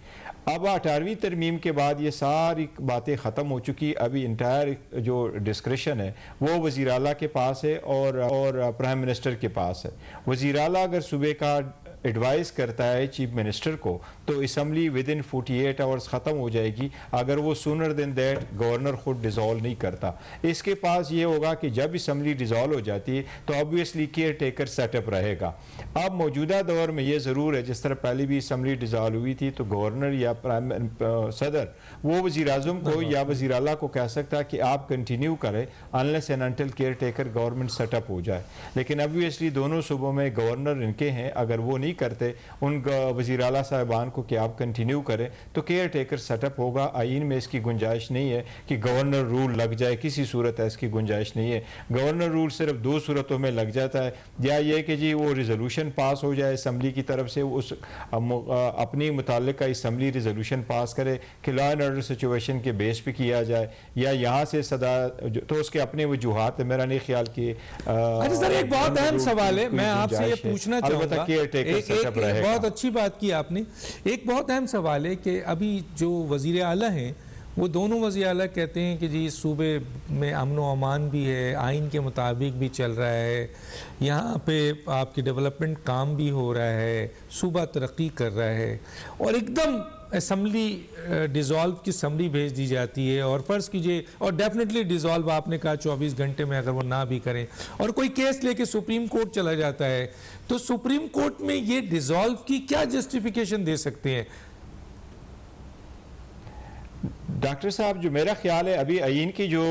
अब 18वीं तरमीम के बाद ये सारी बातें ख़त्म हो चुकी। अभी इंटायर जो डिस्क्रिशन है वो वज़ीर आला के पास है और प्राइम मिनिस्टर के पास है। वज़ीर आला अगर सुबह का एडवाइस करता है चीफ मिनिस्टर को तो असम्बली विद इन 48 आवर्स ख़त्म हो जाएगी, अगर वो सूनर देन दैट गवर्नर खुद डिज़ोल्व नहीं करता। इसके पास ये होगा कि जब असम्बली डिज़ोल्व हो जाती है तो ऑब्वियसली केयर टेकर सेटअप रहेगा। अब मौजूदा दौर में ये ज़रूर है, जिस तरह पहले भी असम्बली डिज़ोल्व हुई थी तो गवर्नर या सदर वो वज़ीर आज़म को या वज़ीर आला को कह सकता है कि आप कंटिन्यू करें unless and until care taker government setup हो जाए। लेकिन ऑब्वियसली दोनों सूबों में गवर्नर इनके हैं, अगर वो नहीं करते उन वज़ीर आला साहिबान को कि आप कंटिन्यू करें तो केयर टेकर सेटअप होगा। आइन में इसकी गुंजाइश नहीं है कि गवर्नर रूल लग जाए, किसी सूरत है इसकी गुंजाइश नहीं है। गवर्नर रूल सिर्फ 2 सूरतों में लग जाता है, या ये कि जी वो रिजोल्यूशन पास हो जाए असम्बली की तरफ से, उस अपनी मुताल्लिका असम्बली रिजोल्यूशन पास करे कि लॉ एंड ऑर्डर सिचुएशन के बेस पे किया जाए, या यहाँ से सदा तो उसके अपने वजूहात है। मेरा नहीं ख्याल कि सर एक बहुत अहम सवाल है, मैं आपसे ये पूछना चाहूँगा, एक बहुत अच्छी बात की आपने। एक बहुत अहम सवाल है कि अभी जो वज़ीर आला हैं वो दोनों वज़ीर आला कहते हैं कि जी इस सूबे में अमन व अमान भी है, आइन के मुताबिक भी चल रहा है, यहाँ पे आपकी डेवलपमेंट काम भी हो रहा है, सूबा तरक्की कर रहा है, और एकदम असम्बली डिज़ोल्व की समरी भेज दी जाती है और फ़र्ज़ कीजिए, और डेफिनेटली डिज़ोल्व आपने कहा 24 घंटे में अगर वो ना भी करें, और कोई केस लेके सुप्रीम कोर्ट चला जाता है, तो सुप्रीम कोर्ट में ये डिज़ोल्व की क्या जस्टिफिकेशन दे सकते हैं? डॉक्टर साहब, जो मेरा ख्याल है अभी आइन की जो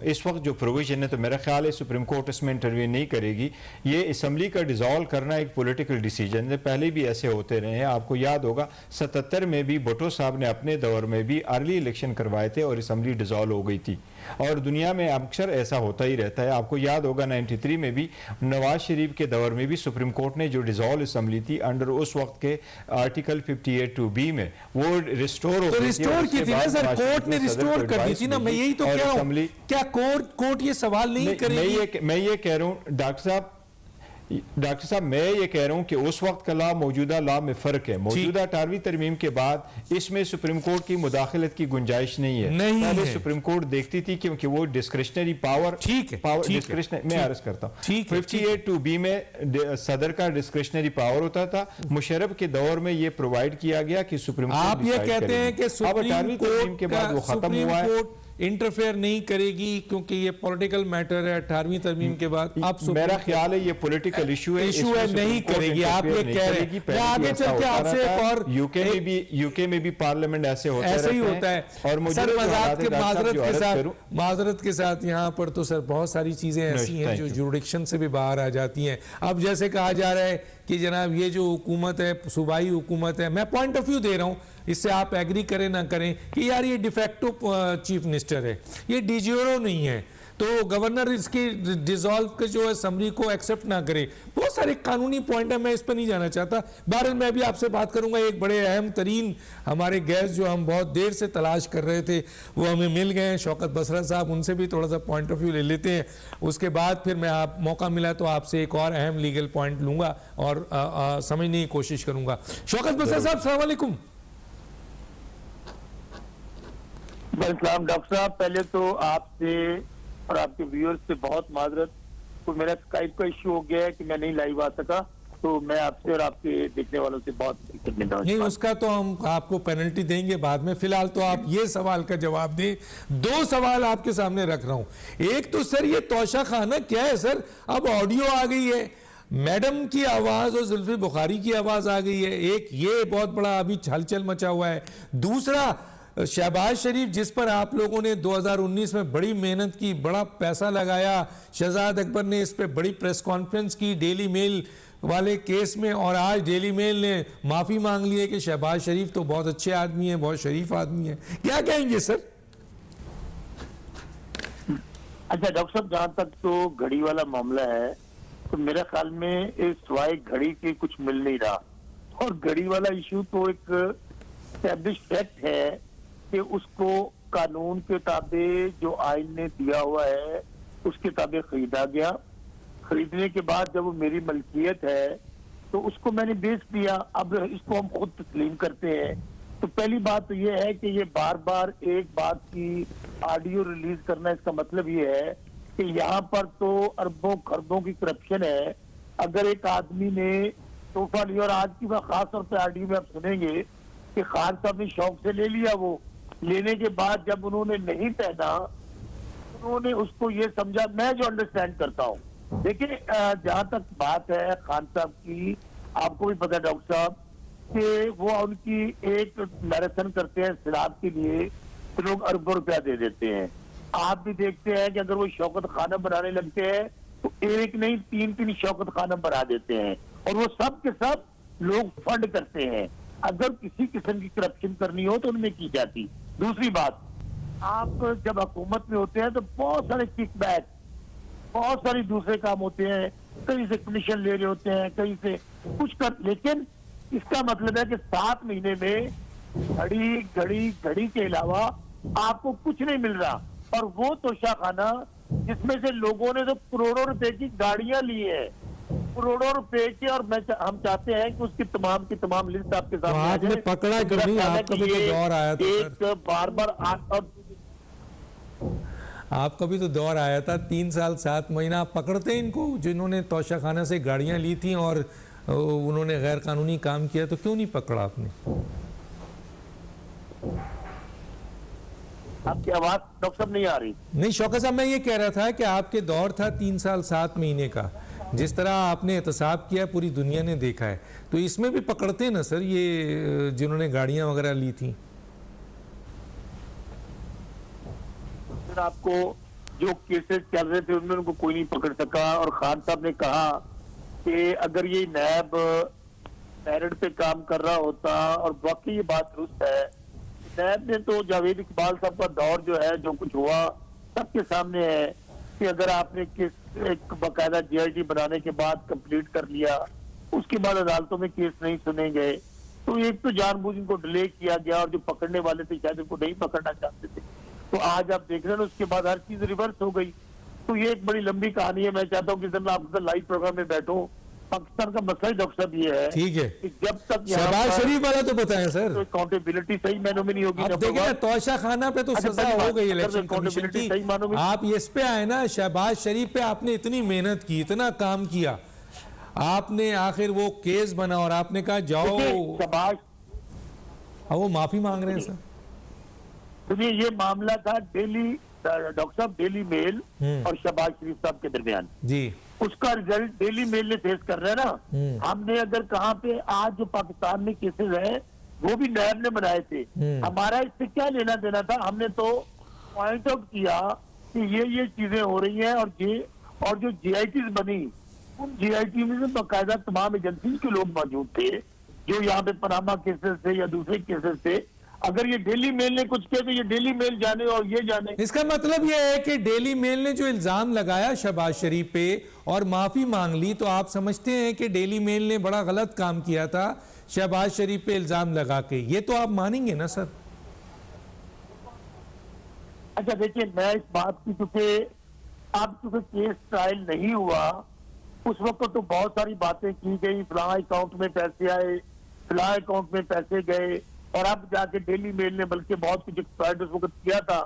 इस वक्त जो प्रोविजन है, तो मेरा ख्याल है सुप्रीम कोर्ट इसमें इंटरवीन नहीं करेगी। ये असम्बली का डिज़ोल्व करना एक पॉलिटिकल डिसीजन है, पहले भी ऐसे होते रहे हैं। आपको याद होगा 77 में भी भुट्टो साहब ने अपने दौर में भी अर्ली इलेक्शन करवाए थे और असम्बली डिज़ोल्व हो गई थी, और दुनिया में अक्सर ऐसा होता ही रहता है। आपको याद होगा 93 में भी नवाज शरीफ के दौर में भी सुप्रीम कोर्ट ने जो डिज़ोल्व असम्बली थी अंडर उस वक्त के आर्टिकल 58(2)B में वो रिस्टोर हो गई थी। कोर्ट ने रिस्टोर कर दी थी ना, मैं यही तो कह रहा हूं, क्या कोर्ट ये सवाल नहीं करेगी? मैं ये कह रहा हूं डॉक्टर साहब मैं ये कह रहा हूं कि उस वक्त का लॉ मौजूदा लॉ में फर्क है। मौजूदा 18वीं तरमीम के बाद इसमें सुप्रीम कोर्ट की मुदाखलत की गुंजाइश नहीं है। पहले सुप्रीम कोर्ट देखती थी क्योंकि वो डिस्क्रिशनरी पावर डिस्क्रिशनरी मैं अर्ज करता हूं 58(2)B में सदर का डिस्क्रिशनरी पावर होता था। मुशर्रफ के दौर में ये प्रोवाइड किया गया कि सुप्रीम कोर्ट, आप ये कहते हैं कि सुप्रीम कोर्ट के बाद वो खत्म हुआ है, इंटरफेयर नहीं करेगी क्योंकि ये पॉलिटिकल मैटर है 18वीं तरमीम के बाद। अब मेरा ख्याल है ये पॉलिटिकल इशू है, नहीं करेगी। आप ये कह रहे हैं, मैं आगे चल के आपसे एक और यूके में भी पार्लियामेंट ऐसे होता है, ऐसे ही होता है। और मुझे माजरत के साथ यहाँ पर तो सर बहुत सारी चीजें ऐसी हैं जो जुरिडिक्शन से भी बाहर आ जाती हैं। अब जैसे कहा जा रहा है कि जनाब ये जो हुकूमत है सूबाई हुकूमत है, मैं पॉइंट ऑफ व्यू दे रहा हूँ, इससे आप एग्री करें ना करें कि यार ये डिफेक्टो चीफ मिनिस्टर है, ये डिज्यूरो नहीं है, तो गवर्नर इसकी डिसॉल्व के जो है समरी को एक्सेप्ट ना करे। बहुत सारे कानूनी पॉइंट है, मैं इस पर नहीं जाना चाहता। बहरहाल मैं भी आपसे बात करूंगा। एक बड़े अहम तरीन हमारे गेस्ट जो हम बहुत देर से तलाश कर रहे थे वो हमें मिल गए हैं, शौकत बसरा साहब, उनसे भी थोड़ा सा पॉइंट ऑफ व्यू ले लेते हैं। उसके बाद फिर मैं आप मौका मिला तो आपसे एक और अहम लीगल पॉइंट लूंगा और समझने की कोशिश करूंगा। शौकत बसरा साहब, अस्सलाम वालेकुम। डॉक्टर साहब, पहले तो आपसे और आपके व्यूअर्स से बहुत माजरत, तो मेरा स्काइप का इश्यू हो गया है कि मैं नहीं लाइव आ सका, तो मैं आपसे और आपके देखने वालों से बहुत नहीं, उसका तो हम आपको पेनल्टी देंगे बाद में। फिलहाल तो आप ये सवाल का जवाब दें। दो सवाल आपके सामने रख रहा हूं। एक तो सर ये तोशा खाना क्या है सर? अब ऑडियो आ गई है, मैडम की आवाज और जुल्फी बुखारी की आवाज आ गई है। एक ये बहुत बड़ा अभी हलचल मचा हुआ है। दूसरा, शहबाज शरीफ जिस पर आप लोगों ने 2019 में बड़ी मेहनत की, बड़ा पैसा लगाया, शहजाद अकबर ने इस पर बड़ी प्रेस कॉन्फ्रेंस की डेली मेल वाले केस में, और आज डेली मेल ने माफी मांग ली है कि शहबाज शरीफ तो बहुत अच्छे आदमी है, बहुत शरीफ आदमी है। क्या कहेंगे सर? अच्छा डॉक्टर साहब, जहां तक तो घड़ी वाला मामला है, तो मेरे ख्याल में इस सिवाय घड़ी के कुछ मिल नहीं रहा, और घड़ी वाला इशू तो एक एस्टैब्लिश फैक्ट है कि उसको कानून के ताबे जो आइन ने दिया हुआ है उसके ताबे खरीदा गया। खरीदने के बाद जब वो मेरी मलकियत है तो उसको मैंने बेच दिया। अब इसको हम खुद तस्लीम करते हैं। तो पहली बात तो ये है कि ये बार बार एक बात की ऑडियो रिलीज करना, इसका मतलब ये है कि यहाँ पर तो अरबों खरबों की करप्शन है। अगर एक आदमी ने तोहफा लिया, और आज की बात खास तौर पर ऑडियो में आप सुनेंगे कि खान साहब ने शौक से ले लिया, वो लेने के बाद जब उन्होंने नहीं पहना, उन्होंने उसको ये समझा, मैं जो अंडरस्टैंड करता हूँ। देखिए जहां तक बात है खान साहब की, आपको भी पता है डॉक्टर साहब कि वो उनकी एक मैराथन करते हैं शराब के लिए, तो लोग अरबों रुपया दे देते हैं। आप भी देखते हैं कि अगर वो शौकत खाना बनाने लगते हैं तो एक नहीं 3-3 शौकत खाना बना देते हैं, और वो सब के सब लोग फंड करते हैं। अगर किसी किस्म की करप्शन करनी हो तो उनमें की जाती। दूसरी बात, आप जब हुकूमत में होते हैं तो बहुत सारे किकबैक, बहुत सारे दूसरे काम होते हैं, कहीं से कमीशन ले रहे होते हैं, कहीं से कुछ कर, लेकिन इसका मतलब है कि 7 महीने में घड़ी के अलावा आपको कुछ नहीं मिल रहा। और वो तोशा खाना जिसमें से लोगों ने तो करोड़ों रुपए की गाड़ियां ली है, करोड़ों रुपए की, और हम चाहते हैं कि उसकी तमाम की तमाम लिस्ट आपके सामने आ जाए। पकड़ा क्यों नहीं? आपका भी तो दौर आया था एक बार आपका भी तो दौर आया था, 3 साल 7 महीना। आप पकड़ते इनको जिन्होंने तोशा खाना से गाड़ियां ली थी और उन्होंने गैर कानूनी काम किया, तो क्यों नहीं पकड़ा आपने? आपकी आवाज डॉक्टर साहब नहीं आ रही। नहीं शौकत साहब, मैं ये कह रहा था कि आपके दौर था 3 साल 7 महीने का, जिस तरह आपने एहतसाब किया पूरी दुनिया ने देखा है, तो इसमें भी पकड़ते हैं ना सर ये जिन्होंने गाड़ियां वगैरह ली थी? सर आपको जो केसेस चल रहे थे उनमें उनको कोई नहीं पकड़ सका, और खान साहब ने कहा कि अगर ये नैब मेरिट पे काम कर रहा होता, और वाकई ये बात दुरुस्त है, नैब ने तो जावेद इकबाल साहब का दौर जो है, जो कुछ हुआ सबके सामने है कि अगर आपने एक बाकायदा GIT बनाने के बाद कंप्लीट कर लिया, उसके बाद अदालतों में केस नहीं सुने गए, तो एक तो जानबूझ इनको डिले किया गया, और जो पकड़ने वाले थे शायद इनको नहीं पकड़ना चाहते थे, तो आज आप देख रहे हैं उसके बाद हर चीज रिवर्स हो गई। तो ये एक बड़ी लंबी कहानी है। मैं चाहता हूँ कि जब मैं आपके लाइव प्रोग्राम में बैठूं, पाकिस्तान का मसला ही डॉक्टर साहब ये है, ठीक है, कि जब तक शहबाज शरीफ वाला तो बताएं सर, तो अकाउंटेबिलिटी सही मायनों में नहीं होगी। अब देखिए ना, तौशा खाना पे तो अच्छा, सजा पहली हो बात, गई अगर इलेक्शन कमीशन accountability की। सही मानों में- आप इस पे आए ना, शहबाज शरीफ पे आपने इतनी मेहनत की, इतना काम किया, आपने आखिर वो केस बना और आपने कहा जाओ, शहबाज, अब वो माफी मांग रहे हैं सर। सुनिए, ये मामला था डेली डॉक्टर साहब डेली मेल और शहबाज शरीफ साहब के दरमियान, जी, उसका रिजल्ट डेली मेल ने फेस कर रहे हैं ना। हमने अगर कहाँ पे आज जो पाकिस्तान में केसेस है वो भी नैब ने बनाए थे, हमारा इससे क्या लेना देना था? हमने तो पॉइंट आउट किया कि ये चीजें हो रही हैं, और जो GITs बनी, उन GIT में से बाकायदा तमाम एजेंसी के लोग मौजूद थे, जो यहाँ पे पनामा केसेस थे या दूसरे केसेस थे। अगर ये डेली मेल ने कुछ किया तो ये डेली मेल जाने और ये जाने। इसका मतलब यह है कि डेली मेल ने जो इल्जाम लगाया शहबाज शरीफ पे और माफी मांग ली, तो आप समझते हैं कि डेली मेल ने बड़ा गलत काम किया था शहबाज शरीफ पे इल्जाम लगा के, ये तो आप मानेंगे ना सर? अच्छा देखिए, मैं इस बात की, क्योंकि अब चूंकि केस ट्रायल नहीं हुआ, उस वक्त तो बहुत सारी बातें की गई, फलां अकाउंट में पैसे आए, फलां अकाउंट में पैसे गए, और अब जाके डेली मेल ने बल्कि बहुत कुछ एक्सपायर्ड उस वक्त किया था।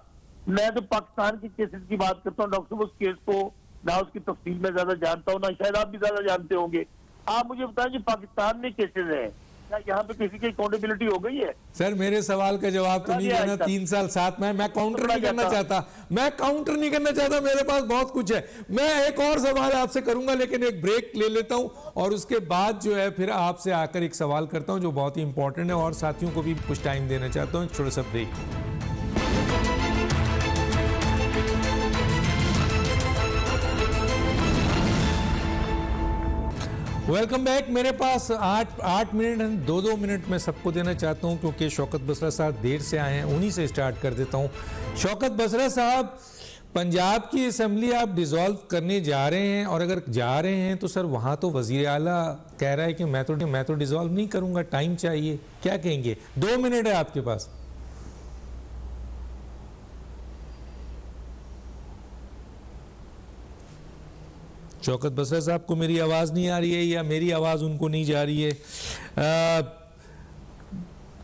मैं तो पाकिस्तान के केसेस की बात करता हूँ डॉक्टर साहब, उस केस को ना उसकी तफसील में ज्यादा जानता हूँ, ना शायद आप भी ज्यादा जानते होंगे। आप मुझे बताएं जो पाकिस्तान में केसेस है, क्या यहाँ पे किसी की अकाउंटेबिलिटी हो गई है? सर मेरे सवाल का जवाब तो नहीं देना, 3 साल 7 में मैं काउंटर नहीं करना चाहता, मेरे पास बहुत कुछ है। मैं एक और सवाल आपसे करूंगा, लेकिन एक ब्रेक ले लेता हूं और उसके बाद जो है फिर आपसे आकर एक सवाल करता हूं जो बहुत ही इंपॉर्टेंट है, और साथियों को भी कुछ टाइम देना चाहता हूं। छोटा सा ब्रेक। Welcome back. मेरे पास 8 मिनट 2 मिनट में सबको देना चाहता हूं, क्योंकि शौकत बसरा साहब देर से आए हैं, उन्हीं से स्टार्ट कर देता हूं। शौकत बसरा साहब, पंजाब की असम्बली आप डिसॉल्व करने जा रहे हैं, और अगर जा रहे हैं तो सर वहां तो वजीर आला कह रहा है कि मैं तो डिसॉल्व नहीं करूंगा, टाइम चाहिए, क्या कहेंगे? 2 मिनट है आपके पास। शौकत बसरा साहब को मेरी आवाज़ नहीं आ रही है या मेरी आवाज़ उनको नहीं जा रही है?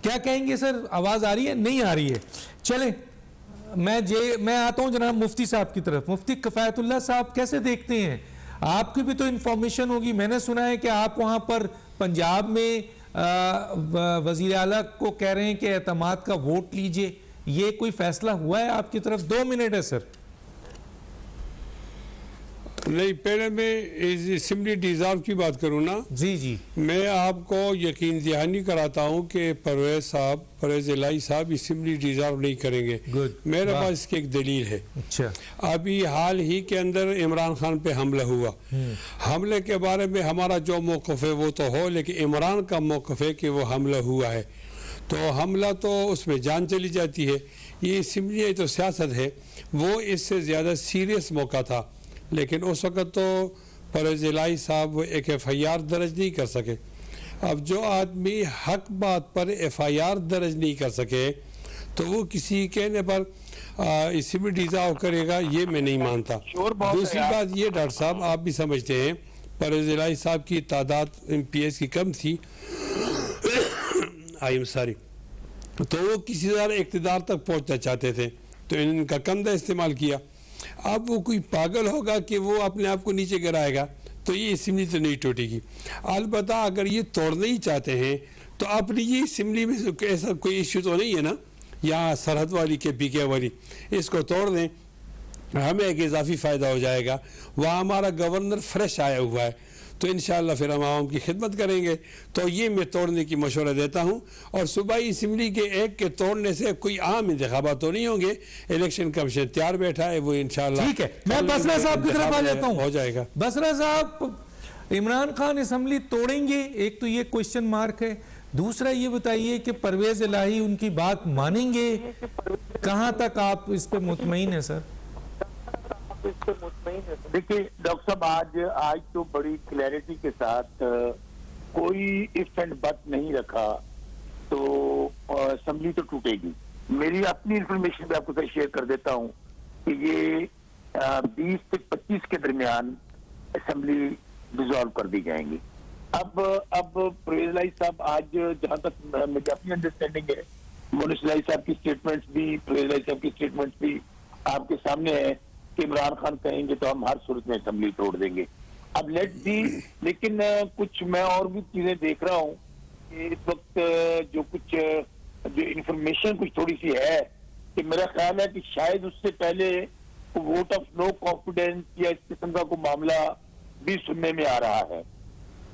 क्या कहेंगे सर? आवाज़ आ रही है? नहीं आ रही है। चलें, मैं आता हूं जनाब मुफ्ती साहब की तरफ। मुफ्ती किफायतुल्लाह साहब, कैसे देखते हैं? आपकी भी तो इंफॉर्मेशन होगी। मैंने सुना है कि आप वहां पर पंजाब में वजीर आला को कह रहे हैं कि एतमाद का वोट लीजिए, ये कोई फैसला हुआ है आपकी तरफ? 2 मिनट है सर। नहीं, पहले मैं असेंबली डिसॉल्व की बात करूँ ना। जी जी, मैं आपको यकीन दहानी कराता हूँ कि परवेज इलाही साहब असेंबली डिसॉल्व नहीं करेंगे। गुड। मेरे पास इसकी एक दलील है। अच्छा, अभी हाल ही के अंदर इमरान खान पे हमला हुआ, हमले के बारे में हमारा जो मौक़िफ़ है वो तो हो, लेकिन इमरान का मौक़िफ़ है कि वो हमला हुआ है, तो हमला तो उसमें जान चली जाती है। ये असेंबली तो सियासत है, वो इससे ज़्यादा सीरियस मौका था, लेकिन उस वक़्त तो परवेज़ इलाही साहब वो एक FIR दर्ज नहीं कर सके। अब जो आदमी हक बात पर FIR दर्ज नहीं कर सके तो वो किसी कहने पर असेंबली डिसॉल्व करेगा, ये मैं नहीं मानता। दूसरी बात ये डॉक्टर साहब, आप भी समझते हैं परवेज़ इलाही साहब की तादाद MPs की कम थी, आई एम सॉरी, तो वो किसी तरह इक़्तिदार तक पहुंचना चाहते थे, तो इनका कंधा इस्तेमाल किया। अब वो कोई पागल होगा कि वो अपने आप को नीचे गिराएगा, तो ये असेंबली तो नहीं टूटेगी। अलबत्ता अगर ये तोड़ना ही चाहते हैं तो अपनी ये असेंबली में ऐसा कोई इश्यू तो नहीं है ना यहाँ सरहद वाली के पीके वाली, इसको तोड़ दें, हमें एक इजाफी फ़ायदा हो जाएगा। वहाँ हमारा गवर्नर फ्रेश आया हुआ है, तो इंशाअल्लाह फिर हम आवाम की खिदमत करेंगे। तो ये मैं तोड़ने की मशवरा देता हूँ। और सूबाई असम्बली के एक के तोड़ने से कोई आम इंतखाबात तो नहीं होंगे, इलेक्शन कमीशन तैयार बैठा है, वो इंशाअल्लाह। ठीक है, मैं बसरा साहब की तरफ आ जाता हूँ। हो जाएगा। बसरा साहब, इमरान खान असम्बली तोड़ेंगे, एक तो ये क्वेश्चन मार्क है। दूसरा ये बताइए कि परवेज इलाही उनकी बात मानेंगे, कहाँ तक आप इस पे मुतमईन है सर? देखिए डॉक्टर साहब, आज तो बड़ी क्लैरिटी के साथ कोई इफ एंड बट नहीं रखा तो असेंबली तो टूटेगी। मेरी अपनी इंफॉर्मेशन भी आपको शेयर कर देता हूँ कि ये 20 से 25 के दरमियान असेंबली डिसॉल्व कर दी जाएंगी। अब परवेज इलाही साहब, आज जहां तक मुझे अपनी अंडरस्टैंडिंग है, मोनिस इलाही साहब की स्टेटमेंट्स भी, परवेज इलाही साहब की स्टेटमेंट्स भी आपके सामने है कि इमरान खान कहेंगे तो हम हर सूरत में असेंबली तोड़ देंगे। अब लेट्स सी, लेकिन कुछ मैं और भी चीजें देख रहा हूँ कि इस वक्त जो इंफॉर्मेशन कुछ थोड़ी सी है कि मेरा ख्याल है कि शायद उससे पहले वोट ऑफ नो कॉन्फिडेंस या इस किस्म का कोई मामला भी सुनने में आ रहा है।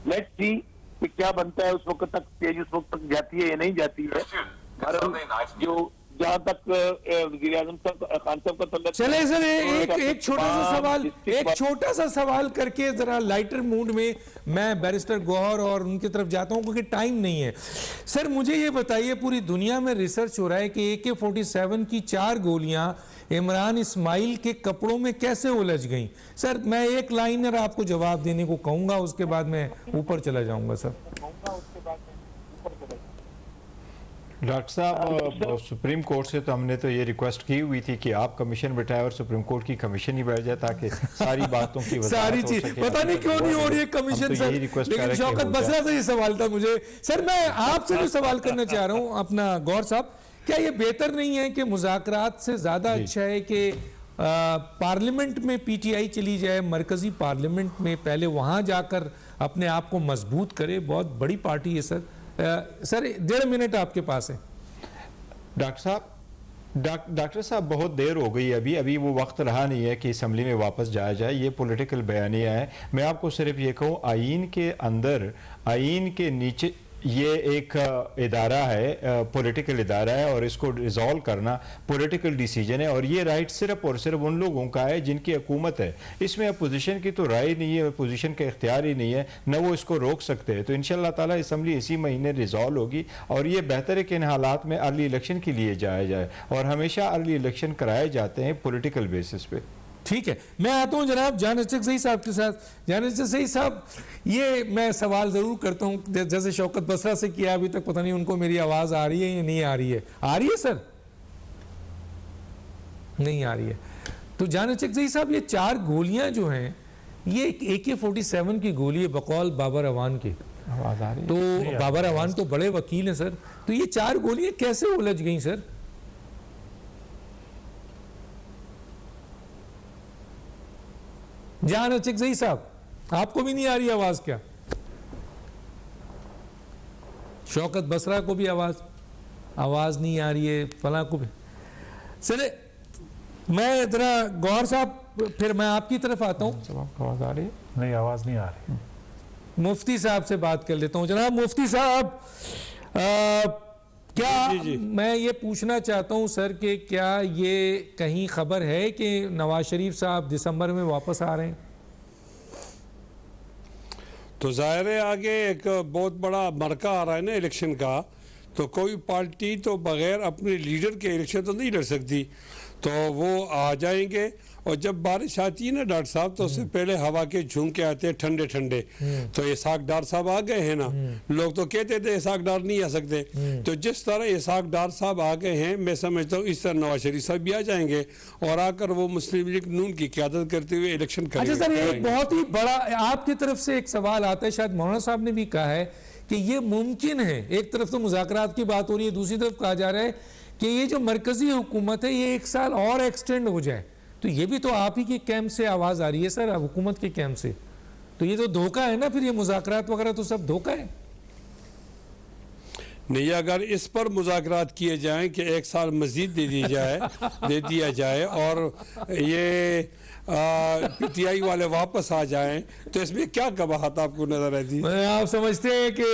लेट्स सी कि क्या बनता है, उस वक्त तक तेज उस वक्त तक जाती है या नहीं जाती है। जो जहाँ तक वज़ीर आज़म खान साहब का तल्लुक, चले सर एक छोटा सा सवाल करके जरा लाइटर मूड में मैं बैरिस्टर गौहर और उनकी तरफ जाता हूँ क्योंकि टाइम नहीं है। सर मुझे ये बताइए, पूरी दुनिया में रिसर्च हो रहा है कि AK-47 की 4 गोलियां इमरान इस्माइल के कपड़ों में कैसे उलझ गई। सर मैं एक लाइनर आपको जवाब देने को कहूंगा, उसके बाद मैं ऊपर चला जाऊंगा। सर डॉक्टर साहब, सुप्रीम कोर्ट से तो हमने तो ये रिक्वेस्ट की हुई थी कि आप कमीशन बैठाए और सुप्रीम कोर्ट की कमीशन ही बैठ जाए ताकि सारी बातों की सारी चीज पता नहीं क्यों नहीं हो रही है कमीशन सर। लेकिन शौकत बसरा से ये सवाल था मुझे। सर मैं आपसे जो सवाल करना चाह रहा हूँ अपना गौर साहब, क्या ये बेहतर नहीं है कि मुज़ाकरात से ज्यादा अच्छा है कि पार्लियामेंट में PTI चली जाए, मरकजी पार्लियामेंट में पहले वहां जाकर अपने आप को मजबूत करे? बहुत बड़ी पार्टी है सर। सर 1.5 मिनट आपके पास है। डॉक्टर साहब बहुत देर हो गई, अभी वो वक्त रहा नहीं है कि असम्बली में वापस जाया जाए। ये पॉलिटिकल बयानिया है। मैं आपको सिर्फ ये कहूँ, आईन के अंदर, आईन के नीचे ये एक इदारा है, पॉलिटिकल इदारा है, और इसको रिजॉल्व करना पॉलिटिकल डिसीजन है। और ये राइट सिर्फ और सिर्फ उन लोगों का है जिनकी हुकूमत है। इसमें अपोजिशन की तो राय नहीं है, अपोजिशन का इख्तियार ही नहीं है, न वो इसको रोक सकते हैं। तो इंशाअल्लाह ताला असम्बली इसी महीने रिजॉल्व होगी। और ये बेहतर है कि इन हालात में अर्ली इलेक्शन के लिए जाया जाए, और हमेशा अर्ली इलेक्शन कराए जाते हैं पॉलिटिकल बेसिस पे। ठीक है, मैं आता हूं जनाब जान सही साहब के साथ। जान सही साहब, ये मैं सवाल जरूर करता हूं, जैसे शौकत बसरा से किया अभी तक, पता नहीं उनको मेरी आवाज आ रही है या नहीं आ रही है। आ रही है सर? नहीं आ रही है। तो जान सही साहब, ये 4 गोलियां जो हैं ये AK-47 की गोली है बकौल बाबर अवान की। आवाज आ रही है? तो बाबर अवान तो बड़े वकील हैं सर, तो ये 4 गोलियां कैसे उलझ गई सर? जान सही साहब, आपको भी नहीं आ रही आवाज क्या? शौकत बसरा को भी आवाज नहीं आ रही है, फला को भी। चले मैं जरा गौर साहब, फिर मैं आपकी तरफ आता हूं। आवाज आ रही है? नहीं, आवाज नहीं आ रही। मुफ्ती साहब से बात कर लेता हूं। जनाब मुफ्ती साहब, क्या जी। मैं ये पूछना चाहता हूं सर कि क्या ये कहीं खबर है कि नवाज शरीफ साहब दिसंबर में वापस आ रहे हैं? तो जाहिर है आगे एक बहुत बड़ा मरका आ रहा है ना इलेक्शन का, तो कोई पार्टी तो बगैर अपने लीडर के इलेक्शन तो नहीं लड़ सकती, तो वो आ जाएंगे। और जब बारिश आती है ना डॉक्टर साहब, तो उससे पहले हवा के झोंके आते हैं ठंडे ठंडे। तो इसाक डार साहब आ गए हैं ना, लोग तो कहते थे इसाक डार नहीं आ सकते, तो जिस तरह इसाक डार साहब आ गए हैं, मैं समझता हूँ इस तरह नवाज शरीफ साहब भी आ जाएंगे और आकर वो मुस्लिम लीग नून की क़यादत करते हुए इलेक्शन करेंगे। अच्छा सर, एक बहुत ही बड़ा आपकी तरफ से एक सवाल आता है, शायद मौलाना साहब ने भी कहा है कि ये मुमकिन है। एक तरफ तो मुज़ाकरात की बात हो रही है, दूसरी तरफ कहा जा रहा है कि ये जो मरकजी हुकूमत है ये 1 साल और एक्सटेंड हो जाए। तो ये भी तो आप ही के कैंप से आवाज आ रही है सर, हुकूमत के कैंप से। तो ये तो धोखा है ना, फिर ये मुज़ाकरात वगैरह तो सब धोखा है। नहीं, अगर इस पर मुज़ाकरात किए जाएं कि 1 साल मज़ीद दे दिया जाए और ये पीटीआई वाले वापस आ जाएं, तो इसमें क्या कबाहत आपको नजर आती है? आप समझते हैं कि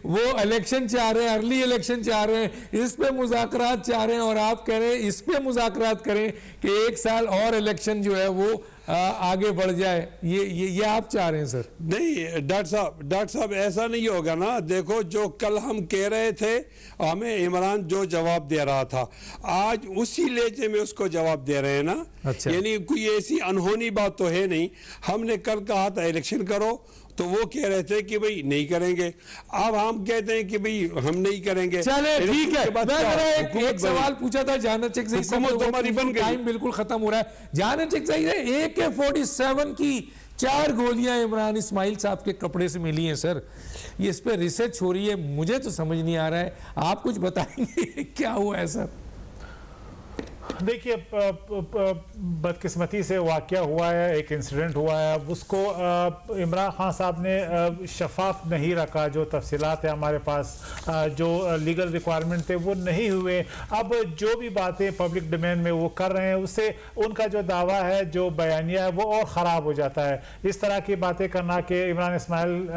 वो इलेक्शन चाह रहे हैं, अर्ली इलेक्शन चाह रहे हैं, इस पे मुज़ाकरात चाह रहे हैं, और आप कह रहे हैं इस पे मुज़ाकरात करें कि 1 साल और इलेक्शन जो है वो आगे बढ़ जाए, ये आप चाह रहे हैं सर? नहीं डॉक्टर साहब ऐसा नहीं होगा ना। देखो, जो कल हम कह रहे थे, हमें इमरान जो जवाब दे रहा था, आज उसी लहजे में उसको जवाब दे रहे हैं ना। अच्छा। यानी कोई ऐसी अनहोनी बात तो है नहीं। हमने कल कहा था इलेक्शन करो, तो वो कह रहे थे कि भाई नहीं करेंगे। अब हम कहते हैं कि भाई हम नहीं करेंगे। चले ठीक है, मैं एक सवाल पूछा था जाना चेक से, हमारी बन गई, टाइम बिल्कुल खत्म हो रहा है। जाना चेक से AK-47 की 4 गोलियां इमरान इस्माइल साहब के कपड़े से मिली हैं सर। ये इस पे रिसर्च हो रही है, मुझे तो समझ नहीं आ रहा है, आप कुछ बताएंगे क्या हुआ है सर? देखिए, बदकिस्मती से वाक़या हुआ है, एक इंसिडेंट हुआ है, उसको इमरान खान साहब ने शफाफ नहीं रखा। जो तफसीलात है हमारे पास, जो लीगल रिक्वायरमेंट थे वो नहीं हुए। अब जो भी बातें पब्लिक डोमेन में वो कर रहे हैं, उससे उनका जो दावा है, जो बयानिया है, वो और ख़राब हो जाता है। इस तरह की बातें करना कि इमरान इस्माइल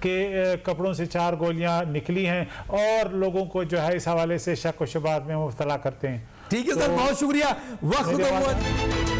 के कपड़ों से 4 गोलियां निकली हैं और लोगों को जो है इस हवाले से शक व शुबहात में मुब्तला करते हैं। ठीक है सर, बहुत शुक्रिया। वक्त